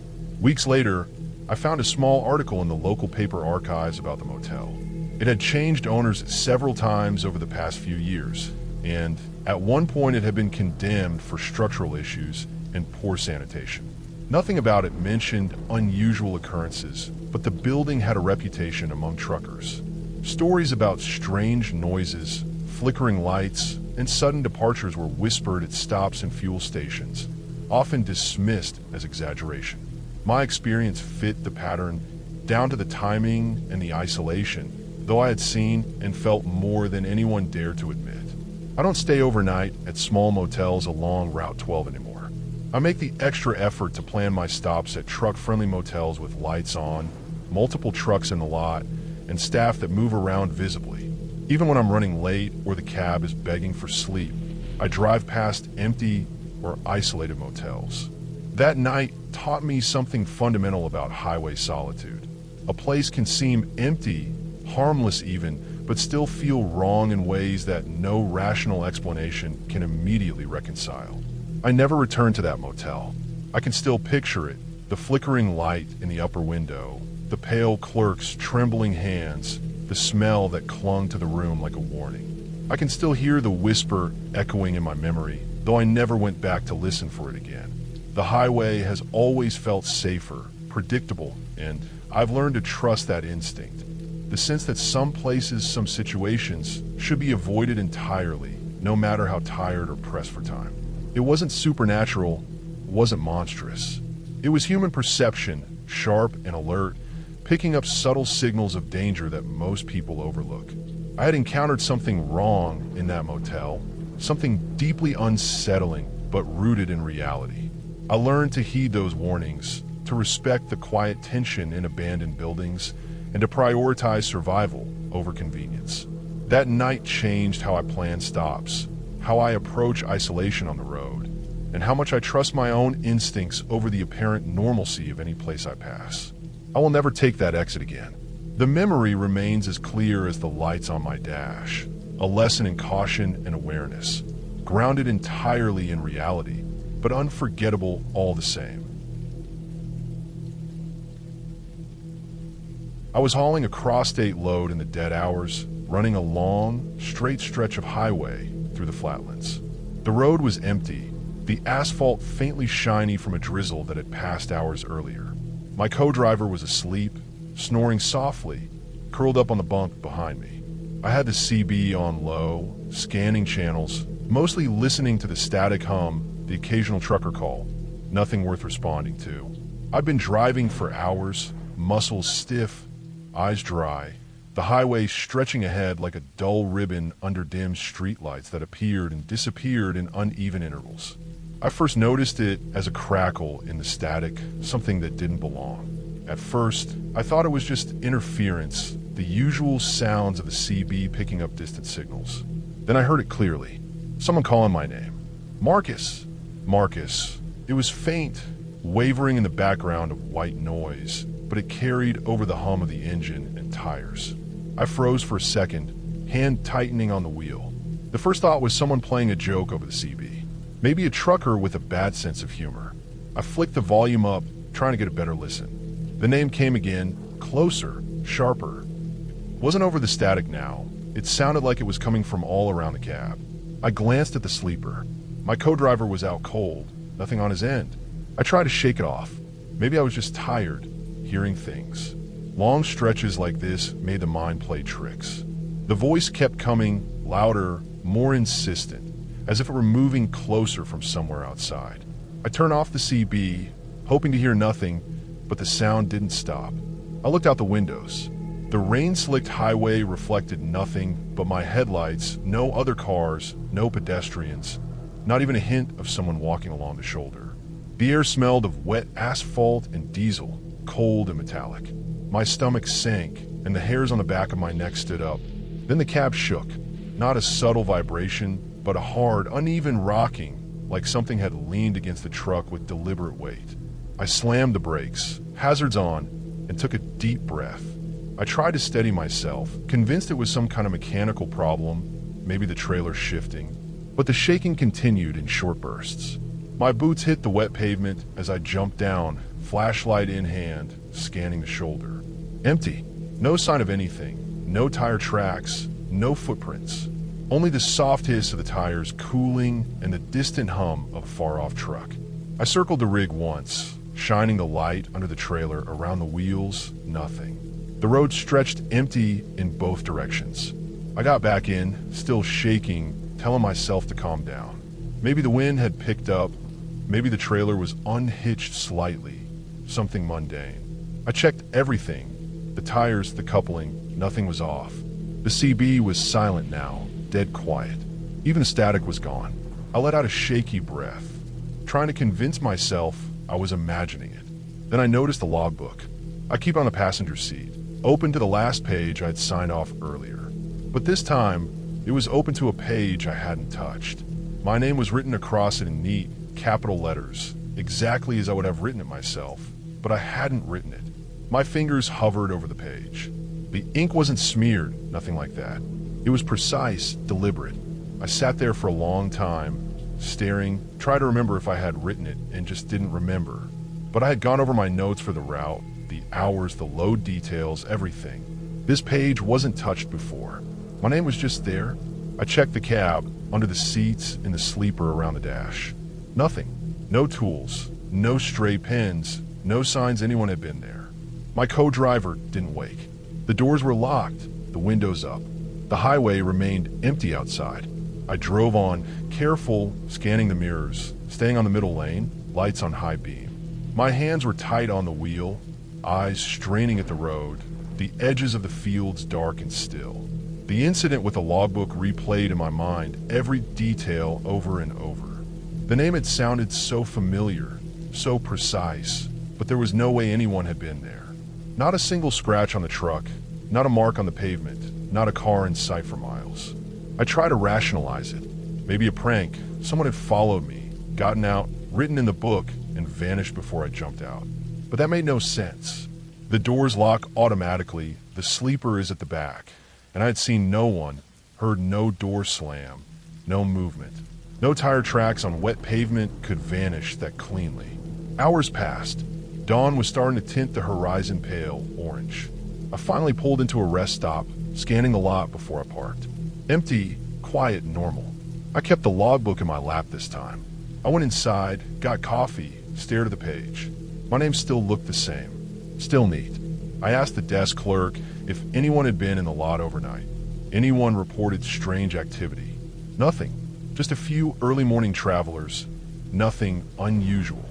Weeks later, I found a small article in the local paper archives about the motel. It had changed owners several times over the past few years, and at one point it had been condemned for structural issues and poor sanitation. Nothing about it mentioned unusual occurrences, but the building had a reputation among truckers. Stories about strange noises, flickering lights, and sudden departures were whispered at stops and fuel stations, often dismissed as exaggeration. My experience fit the pattern down to the timing and the isolation, though I had seen and felt more than anyone dared to admit. I don't stay overnight at small motels along Route 12 anymore. I make the extra effort to plan my stops at truck-friendly motels with lights on, multiple trucks in the lot, and staff that move around visibly. Even when I'm running late or the cab is begging for sleep, I drive past empty or isolated motels. That night taught me something fundamental about highway solitude. A place can seem empty, harmless even, but still feel wrong in ways that no rational explanation can immediately reconcile. I never returned to that motel. I can still picture it, the flickering light in the upper window, the pale clerk's trembling hands, the smell that clung to the room like a warning. I can still hear the whisper echoing in my memory, though I never went back to listen for it again. The highway has always felt safer, predictable, and I've learned to trust that instinct. The sense that some places, some situations, should be avoided entirely, no matter how tired or pressed for time. It wasn't supernatural, wasn't monstrous. It was human perception, sharp and alert, picking up subtle signals of danger that most people overlook. I had encountered something wrong in that motel, something deeply unsettling but rooted in reality. I learned to heed those warnings, to respect the quiet tension in abandoned buildings, and to prioritize survival over convenience. That night changed how I plan stops, how I approach isolation on the road, and how much I trust my own instincts over the apparent normalcy of any place I pass. I will never take that exit again. The memory remains as clear as the lights on my dash, a lesson in caution and awareness, grounded entirely in reality, but unforgettable all the same. I was hauling a cross-state load in the dead hours, running a long, straight stretch of highway through the flatlands. The road was empty, the asphalt faintly shiny from a drizzle that had passed hours earlier. My co-driver was asleep, snoring softly, curled up on the bunk behind me. I had the CB on low, scanning channels, mostly listening to the static hum, the occasional trucker call, nothing worth responding to. I'd been driving for hours, muscles stiff, eyes dry, the highway stretching ahead like a dull ribbon under dim streetlights that appeared and disappeared in uneven intervals. I first noticed it as a crackle in the static, something that didn't belong. At first, I thought it was just interference, the usual sounds of the CB picking up distant signals. Then I heard it clearly. Someone calling my name. Marcus. Marcus. It was faint, wavering in the background of white noise, but it carried over the hum of the engine and tires. I froze for a second, hand tightening on the wheel. The first thought was someone playing a joke over the CB. Maybe a trucker with a bad sense of humor. I flicked the volume up, trying to get a better listen. The name came again, closer, sharper. It wasn't over the static now. It sounded like it was coming from all around the cab. I glanced at the sleeper. My co-driver was out cold, nothing on his end. I tried to shake it off. Maybe I was just tired, hearing things. Long stretches like this made the mind play tricks. The voice kept coming, louder, more insistent, as if it were moving closer from somewhere outside. I turned off the CB, hoping to hear nothing, but the sound didn't stop. I looked out the windows. The rain-slicked highway reflected nothing but my headlights, no other cars, no pedestrians, not even a hint of someone walking along the shoulder. The air smelled of wet asphalt and diesel, cold and metallic. My stomach sank, and the hairs on the back of my neck stood up. Then the cab shook, not a subtle vibration, but a hard, uneven rocking, like something had leaned against the truck with deliberate weight. I slammed the brakes, hazards on, and took a deep breath. I tried to steady myself, convinced it was some kind of mechanical problem, maybe the trailer shifting, but the shaking continued in short bursts. My boots hit the wet pavement as I jumped down, flashlight in hand, scanning the shoulder. Empty. No sign of anything. No tire tracks. No footprints. Only the soft hiss of the tires cooling and the distant hum of a far-off truck. I circled the rig once, shining the light under the trailer around the wheels. Nothing. The road stretched empty in both directions. I got back in, still shaking, telling myself to calm down. Maybe the wind had picked up. Maybe the trailer was unhitched slightly. Something mundane. I checked everything. The tires, the coupling, nothing was off. The CB was silent now, dead quiet. Even the static was gone. I let out a shaky breath. trying to convince myself I was imagining it. Then I noticed the logbook. I keep on the passenger seat, open to the last page I'd signed off earlier. But this time, it was open to a page I hadn't touched. My name was written across it in neat, capital letters, exactly as I would have written it myself, but I hadn't written it. My fingers hovered over the page. The ink wasn't smeared, nothing like that. It was precise, deliberate. I sat there for a long time, staring, tried to remember if I had written it, and just didn't remember. But I had gone over my notes for the route, the hours, the load details, everything. This page wasn't touched before. My name was just there. I checked the cab, under the seats, in the sleeper around the dash. Nothing. No tools. No stray pins. No signs anyone had been there. My co-driver didn't wake. The doors were locked, the windows up. The highway remained empty outside. I drove on, careful, scanning the mirrors, staying on the middle lane, lights on high beam. My hands were tight on the wheel, eyes straining at the road, the edges of the fields dark and still. The incident with the logbook replayed in my mind, every detail over and over. The name had sounded so familiar, so precise, but there was no way anyone had been there. Not a single scratch on the truck, not a mark on the pavement, not a car in sight for miles. I tried to rationalize it. Maybe a prank. Someone had followed me, gotten out, written in the book, and vanished before I jumped out. But that made no sense. The doors lock automatically, the sleeper is at the back, and I had seen no one, heard no door slam, no movement. No tire tracks on wet pavement could vanish that cleanly. Hours passed. Dawn was starting to tint the horizon pale orange. I finally pulled into a rest stop, scanning the lot before I parked. Empty, quiet, normal. I kept the logbook in my lap this time. I went inside, got coffee, stared at the page. My name still looked the same, still neat. I asked the desk clerk if anyone had been in the lot overnight. Anyone reported strange activity. Nothing, just a few early morning travelers. Nothing unusual.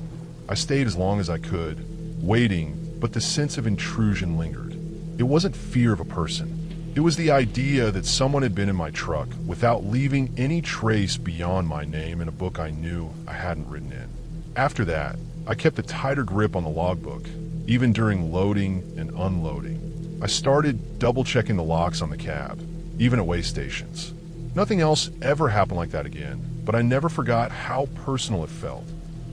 I stayed as long as I could, waiting, but the sense of intrusion lingered. It wasn't fear of a person. It was the idea that someone had been in my truck without leaving any trace beyond my name in a book I knew I hadn't written in. After that, I kept a tighter grip on the logbook, even during loading and unloading. I started double-checking the locks on the cab, even at way stations. Nothing else ever happened like that again, but I never forgot how personal it felt.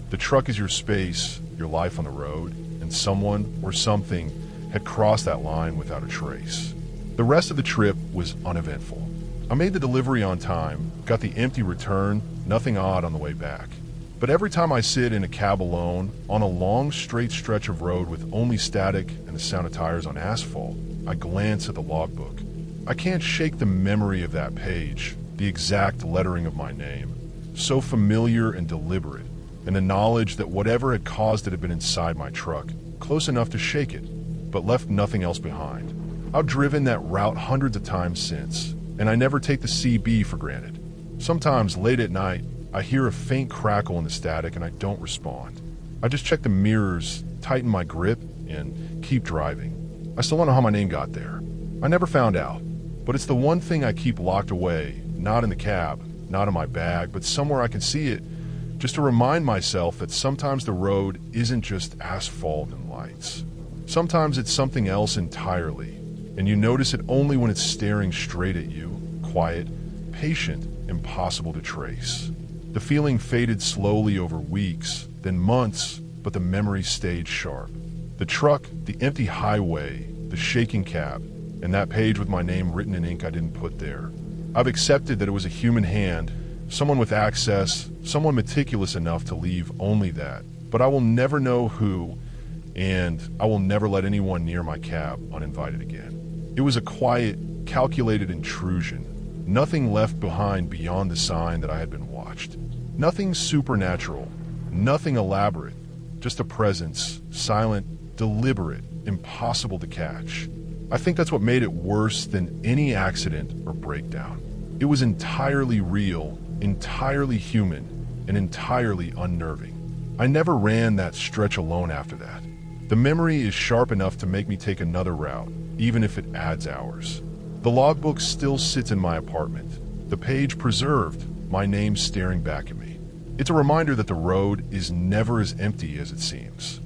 The truck is your space, your life on the road, and someone or something had crossed that line without a trace. The rest of the trip was uneventful. I made the delivery on time, got the empty return, nothing odd on the way back. But every time I sit in a cab alone, on a long straight stretch of road with only static and the sound of tires on asphalt, I glance at the logbook. I can't shake the memory of that page, the exact lettering of my name, so familiar and deliberate, and the knowledge that whatever had caused it had been inside my truck, close enough to shake it, but left nothing else behind. I've driven that route hundreds of times since, and I never take the CB for granted. Sometimes late at night, I hear a faint crackle in the static and I don't respond. I just check the mirrors, tighten my grip, and keep driving. I still don't know how my name got there. I never found out, but it's the one thing I keep locked away, not in the cab, not in my bag, but somewhere I can see it, just to remind myself that sometimes the road isn't just asphalt and lights. Sometimes it's something else entirely, and you notice it only when it's staring straight at you, quiet, patient, impossible to trace. The feeling faded slowly over weeks, then months, but the memory stayed sharp. The truck, the empty highway, the shaking cab, and that page with my name written in ink I didn't put there. I've accepted that it was a human hand, someone with access, someone meticulous enough to leave only that. But I will never know who, and I will never let anyone near my cab uninvited again. It was a quiet, calculated intrusion. Nothing left behind beyond the sign that I had been watched. Nothing supernatural, nothing elaborate, just a presence, silent, deliberate, impossible to catch. I think that's what made it worse than any accident or breakdown. It was entirely real, entirely human, and entirely unnerving. I never ran that stretch alone after that. The memory is sharp enough to make me take another route, even if it adds hours. The logbook still sits in my apartment, the page preserved, my name staring back at me. It's a reminder that the road is never as empty as it seems.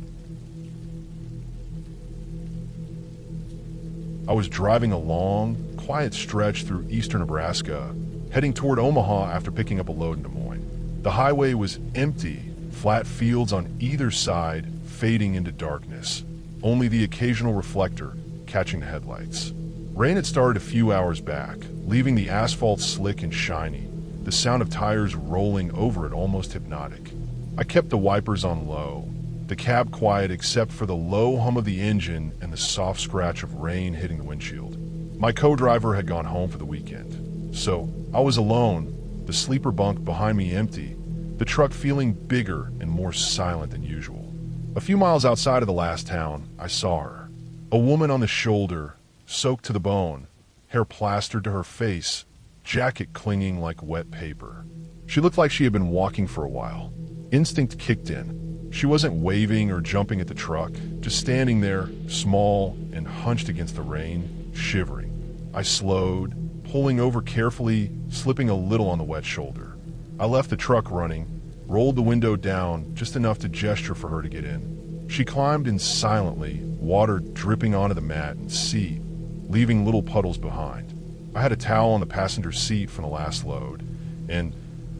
I was driving a long, quiet stretch through eastern Nebraska, heading toward Omaha after picking up a load in Des Moines. The highway was empty, flat fields on either side fading into darkness, only the occasional reflector catching the headlights. Rain had started a few hours back, leaving the asphalt slick and shiny, the sound of tires rolling over it almost hypnotic. I kept the wipers on low, the cab quiet except for the low hum of the engine and the soft scratch of rain hitting the windshield. My co-driver had gone home for the weekend, so I was alone, the sleeper bunk behind me empty, the truck feeling bigger and more silent than usual. A few miles outside of the last town, I saw her. A woman on the shoulder, soaked to the bone, hair plastered to her face, jacket clinging like wet paper. She looked like she had been walking for a while. Instinct kicked in. She wasn't waving or jumping at the truck, just standing there, small and hunched against the rain, shivering. I slowed, pulling over carefully, slipping a little on the wet shoulder. I left the truck running, rolled the window down just enough to gesture for her to get in. She climbed in silently, water dripping onto the mat and seat, leaving little puddles behind. I had a towel on the passenger seat from the last load, and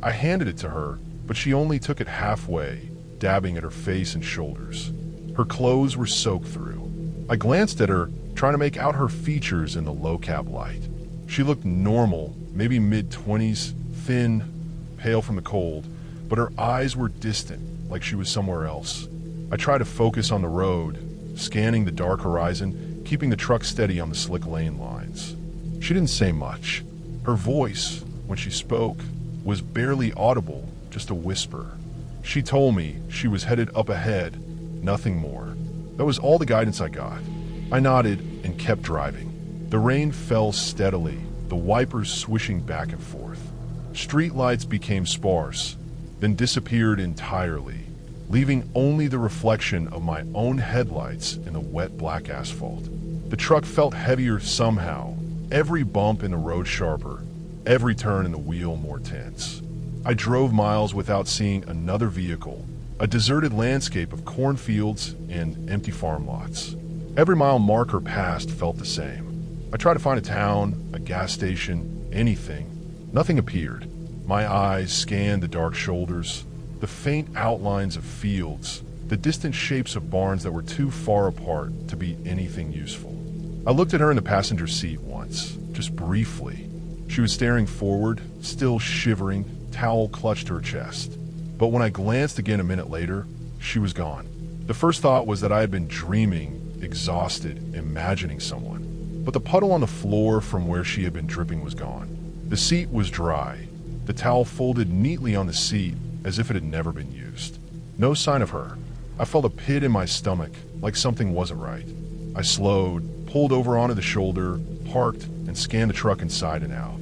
I handed it to her, but she only took it halfway, dabbing at her face and shoulders. Her clothes were soaked through. I glanced at her, trying to make out her features in the low cab light. She looked normal, maybe mid-20s, thin, pale from the cold, but her eyes were distant, like she was somewhere else. I tried to focus on the road, scanning the dark horizon, keeping the truck steady on the slick lane lines. She didn't say much. Her voice, when she spoke, was barely audible, just a whisper. She told me she was headed up ahead, nothing more. That was all the guidance I got. I nodded and kept driving. The rain fell steadily, the wipers swishing back and forth. Street lights became sparse, then disappeared entirely, leaving only the reflection of my own headlights in the wet black asphalt. The truck felt heavier somehow, every bump in the road sharper, every turn in the wheel more tense. I drove miles without seeing another vehicle, a deserted landscape of cornfields and empty farm lots. Every mile marker passed felt the same. I tried to find a town, a gas station, anything. Nothing appeared. My eyes scanned the dark shoulders, the faint outlines of fields, the distant shapes of barns that were too far apart to be anything useful. I looked at her in the passenger seat once, just briefly. She was staring forward, still shivering, towel clutched to her chest. But when I glanced again a minute later, she was gone. The first thought was that I had been dreaming, exhausted, imagining someone. But the puddle on the floor from where she had been dripping was gone. The seat was dry, the towel folded neatly on the seat as if it had never been used. No sign of her. I felt a pit in my stomach, like something wasn't right. I slowed, pulled over onto the shoulder, parked, and scanned the truck inside and out.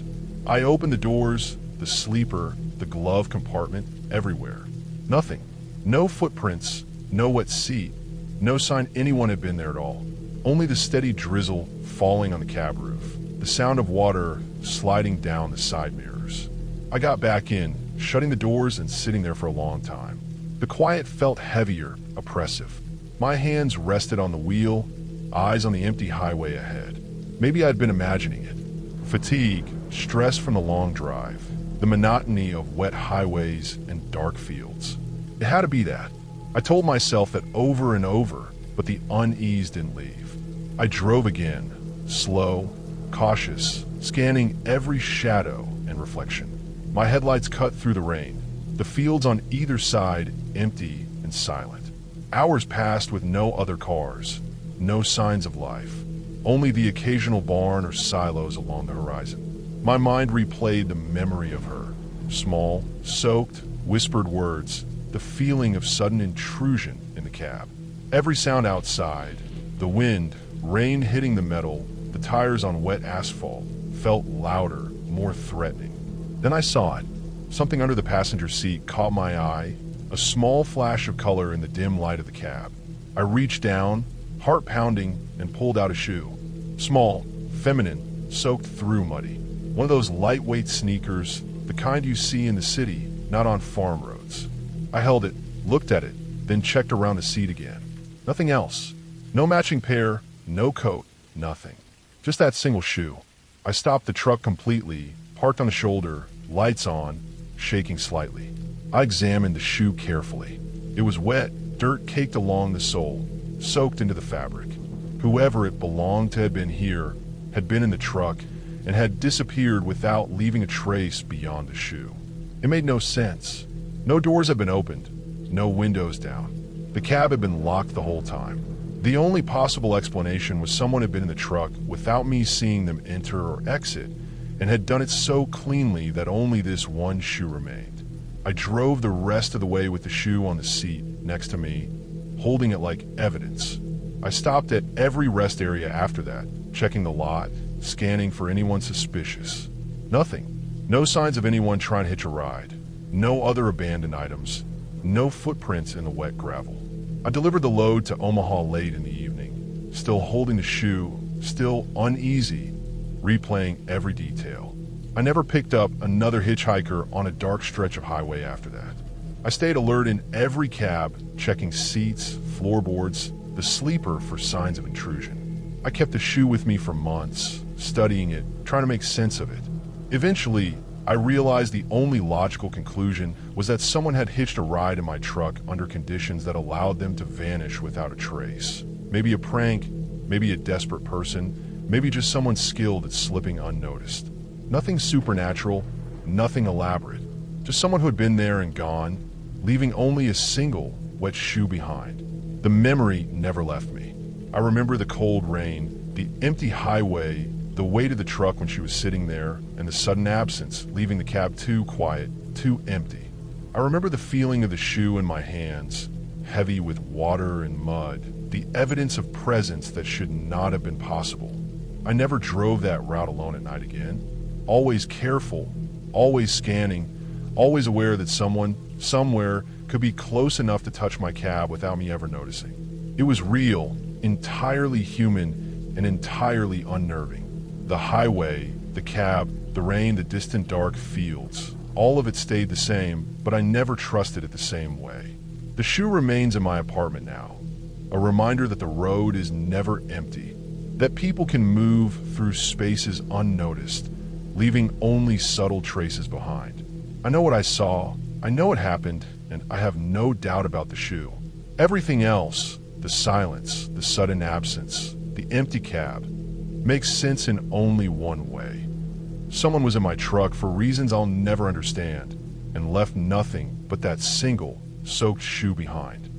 I opened the doors, the sleeper, the glove compartment, everywhere. Nothing. No footprints, no wet seat, no sign anyone had been there at all. Only the steady drizzle falling on the cab roof, the sound of water sliding down the side mirrors. I got back in, shutting the doors and sitting there for a long time. The quiet felt heavier, oppressive. My hands rested on the wheel, eyes on the empty highway ahead. Maybe I'd been imagining it. Fatigue, stress from the long drive, the monotony of wet highways and dark fields. It had to be that. I told myself that over and over, but the unease didn't leave. I drove again, slow, cautious, scanning every shadow and reflection. My headlights cut through the rain, the fields on either side empty and silent. Hours passed with no other cars, no signs of life, only the occasional barn or silos along the horizon. My mind replayed the memory of her, small, soaked, whispered words, the feeling of sudden intrusion in the cab. Every sound outside, the wind, rain hitting the metal, the tires on wet asphalt, felt louder, more threatening. Then I saw it. Something under the passenger seat caught my eye, a small flash of color in the dim light of the cab. I reached down, heart pounding, and pulled out a shoe. Small, feminine, soaked through muddy. One of those lightweight sneakers, the kind you see in the city, not on farm roads. I held it, looked at it, then checked around the seat again. Nothing else. No matching pair, no coat, nothing. Just that single shoe. I stopped the truck completely, parked on the shoulder, lights on, shaking slightly. I examined the shoe carefully. It was wet, dirt caked along the sole, soaked into the fabric. Whoever it belonged to had been here, had been in the truck, and had disappeared without leaving a trace beyond the shoe. It made no sense. No doors had been opened, no windows down. The cab had been locked the whole time. The only possible explanation was someone had been in the truck without me seeing them enter or exit, and had done it so cleanly that only this one shoe remained. I drove the rest of the way with the shoe on the seat next to me, holding it like evidence. I stopped at every rest area after that, checking the lot, scanning for anyone suspicious. Nothing. No signs of anyone trying to hitch a ride. No other abandoned items. No footprints in the wet gravel. I delivered the load to Omaha late in the evening, still holding the shoe, still uneasy, replaying every detail. I never picked up another hitchhiker on a dark stretch of highway after that. I stayed alert in every cab, checking seats, floorboards, the sleeper for signs of intrusion. I kept the shoe with me for months, studying it, trying to make sense of it. Eventually, I realized the only logical conclusion was that someone had hitched a ride in my truck under conditions that allowed them to vanish without a trace. Maybe a prank, maybe a desperate person, maybe just someone skilled at slipping unnoticed. Nothing supernatural, nothing elaborate. Just someone who had been there and gone, leaving only a single wet shoe behind. The memory never left me. I remember the cold rain, the empty highway, the weight of the truck when she was sitting there, and the sudden absence, leaving the cab too quiet, too empty. I remember the feeling of the shoe in my hands, heavy with water and mud, the evidence of presence that should not have been possible. I never drove that route alone at night again. Always careful, always scanning, always aware that someone, somewhere, could be close enough to touch my cab without me ever noticing. It was real, entirely human, and entirely unnerving. The highway, the cab, the rain, the distant dark fields, all of it stayed the same, but I never trusted it the same way. The shoe remains in my apartment now, a reminder that the road is never empty, that people can move through spaces unnoticed, leaving only subtle traces behind. I know what I saw, I know it happened, and I have no doubt about the shoe. Everything else, the silence, the sudden absence, the empty cab, makes sense in only one way. Someone was in my truck for reasons I'll never understand and left nothing but that single, soaked shoe behind.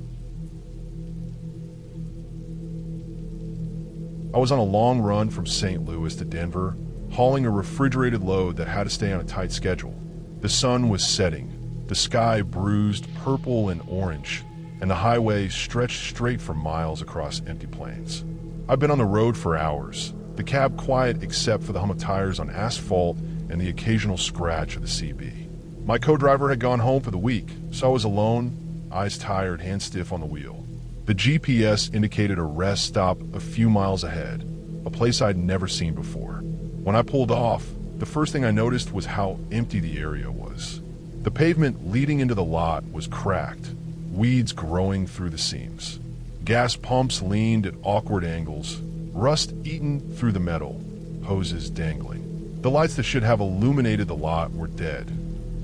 I was on a long run from St. Louis to Denver, hauling a refrigerated load that had to stay on a tight schedule. The sun was setting, the sky bruised purple and orange, and the highway stretched straight for miles across empty plains. I've been on the road for hours, the cab quiet except for the hum of tires on asphalt and the occasional scratch of the CB. My co-driver had gone home for the week, so I was alone, eyes tired, hands stiff on the wheel. The GPS indicated a rest stop a few miles ahead, a place I'd never seen before. When I pulled off, the first thing I noticed was how empty the area was. The pavement leading into the lot was cracked, weeds growing through the seams. Gas pumps leaned at awkward angles, rust eaten through the metal, hoses dangling. The lights that should have illuminated the lot were dead,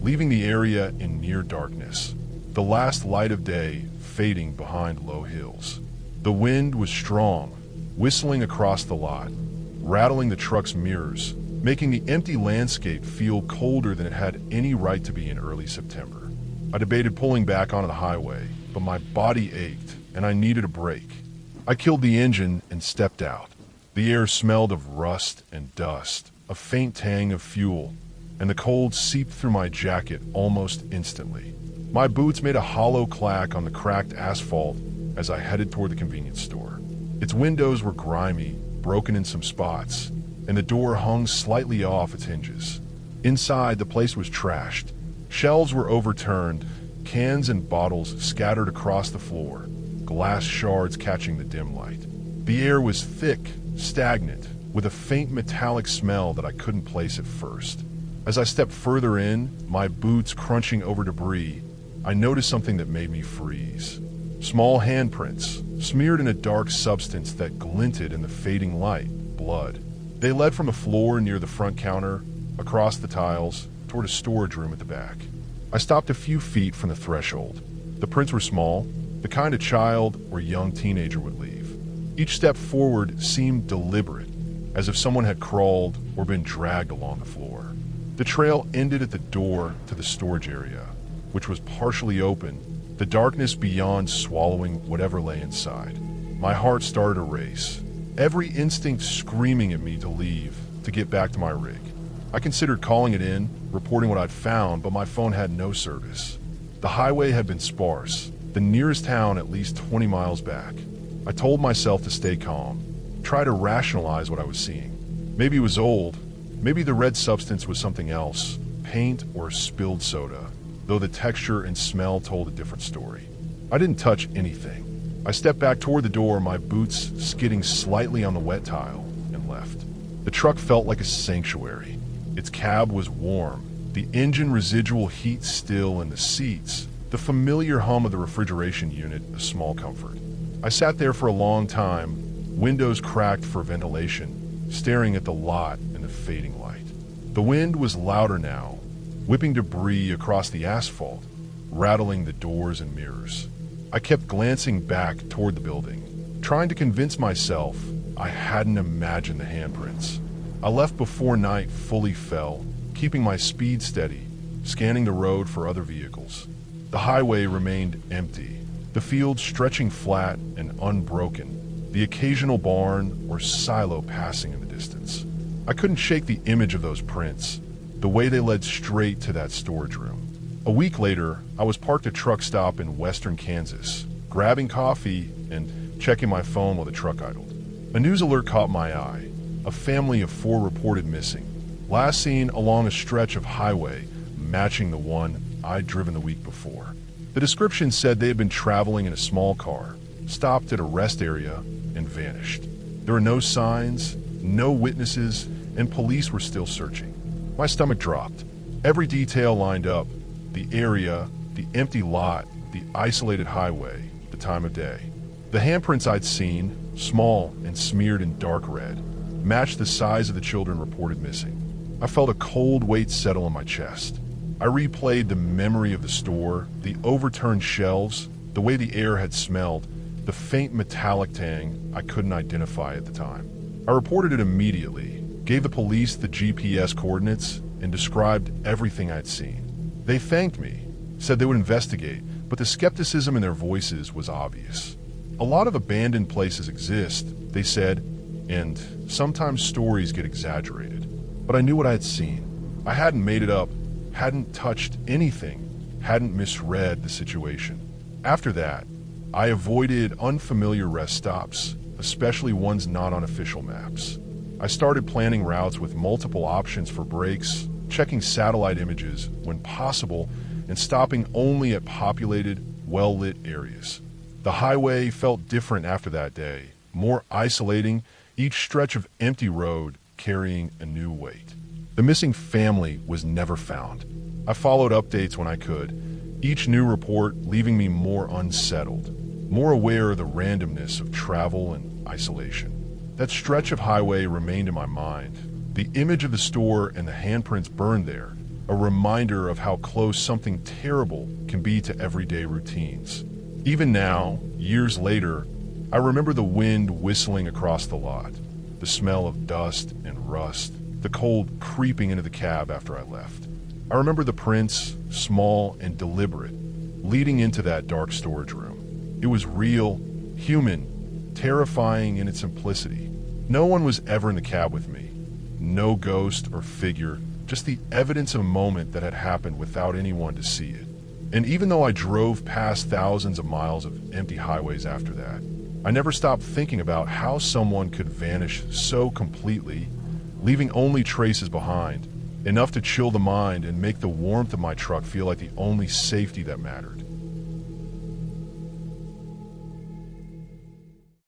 leaving the area in near darkness, the last light of day fading behind low hills. The wind was strong, whistling across the lot, rattling the truck's mirrors, making the empty landscape feel colder than it had any right to be in early September. I debated pulling back onto the highway, but my body ached and I needed a break. I killed the engine and stepped out. The air smelled of rust and dust, a faint tang of fuel, and the cold seeped through my jacket almost instantly. My boots made a hollow clack on the cracked asphalt as I headed toward the convenience store. Its windows were grimy, broken in some spots, and the door hung slightly off its hinges. Inside, the place was trashed. Shelves were overturned, cans and bottles scattered across the floor, glass shards catching the dim light. The air was thick, stagnant, with a faint metallic smell that I couldn't place at first. As I stepped further in, my boots crunching over debris, I noticed something that made me freeze. Small handprints, smeared in a dark substance that glinted in the fading light, blood. They led from the floor near the front counter, across the tiles, toward a storage room at the back. I stopped a few feet from the threshold. The prints were small, the kind a child or young teenager would leave. Each step forward seemed deliberate, as if someone had crawled or been dragged along the floor. The trail ended at the door to the storage area, which was partially open, the darkness beyond swallowing whatever lay inside. My heart started a race, every instinct screaming at me to leave, to get back to my rig. I considered calling it in, reporting what I'd found, but my phone had no service. The highway had been sparse, the nearest town at least 20 miles back. I told myself to stay calm, try to rationalize what I was seeing. Maybe it was old, maybe the red substance was something else, paint or spilled soda, though the texture and smell told a different story. I didn't touch anything. I stepped back toward the door, my boots skidding slightly on the wet tile, and left. The truck felt like a sanctuary. Its cab was warm, the engine residual heat still in the seats, the familiar hum of the refrigeration unit a small comfort. I sat there for a long time, windows cracked for ventilation, staring at the lot in the fading light. The wind was louder now, whipping debris across the asphalt, rattling the doors and mirrors. I kept glancing back toward the building, trying to convince myself I hadn't imagined the handprints. I left before night fully fell, keeping my speed steady, scanning the road for other vehicles. The highway remained empty, the field stretching flat and unbroken, the occasional barn or silo passing in the distance. I couldn't shake the image of those prints, the way they led straight to that storage room. A week later, I was parked at a truck stop in western Kansas, grabbing coffee and checking my phone while the truck idled. A news alert caught my eye. A family of 4 reported missing, last seen along a stretch of highway matching the one I'd driven the week before. The description said they had been traveling in a small car, stopped at a rest area, and vanished. There were no signs, no witnesses, and police were still searching. My stomach dropped. Every detail lined up: the area, the empty lot, the isolated highway, the time of day. The handprints I'd seen, small and smeared in dark red, matched the size of the children reported missing. I felt a cold weight settle on my chest. I replayed the memory of the store, the overturned shelves, the way the air had smelled, the faint metallic tang I couldn't identify at the time. I reported it immediately, gave the police the GPS coordinates, and described everything I'd seen. They thanked me, said they would investigate, but the skepticism in their voices was obvious. A lot of abandoned places exist, they said, and sometimes stories get exaggerated. But I knew what I had seen. I hadn't made it up, hadn't touched anything, hadn't misread the situation. After that, I avoided unfamiliar rest stops, especially ones not on official maps. I started planning routes with multiple options for breaks, checking satellite images when possible, and stopping only at populated, well-lit areas. The highway felt different after that day, more isolating, each stretch of empty road carrying a new weight. The missing family was never found. I followed updates when I could, each new report leaving me more unsettled, more aware of the randomness of travel and isolation. That stretch of highway remained in my mind, the image of the store and the handprints burned there, a reminder of how close something terrible can be to everyday routines. Even now, years later, I remember the wind whistling across the lot, the smell of dust and rust, the cold creeping into the cab after I left. I remember the prints, small and deliberate, leading into that dark storage room. It was real, human, terrifying in its simplicity. No one was ever in the cab with me. No ghost or figure, just the evidence of a moment that had happened without anyone to see it. And even though I drove past thousands of miles of empty highways after that, I never stopped thinking about how someone could vanish so completely, leaving only traces behind, enough to chill the mind and make the warmth of my truck feel like the only safety that mattered.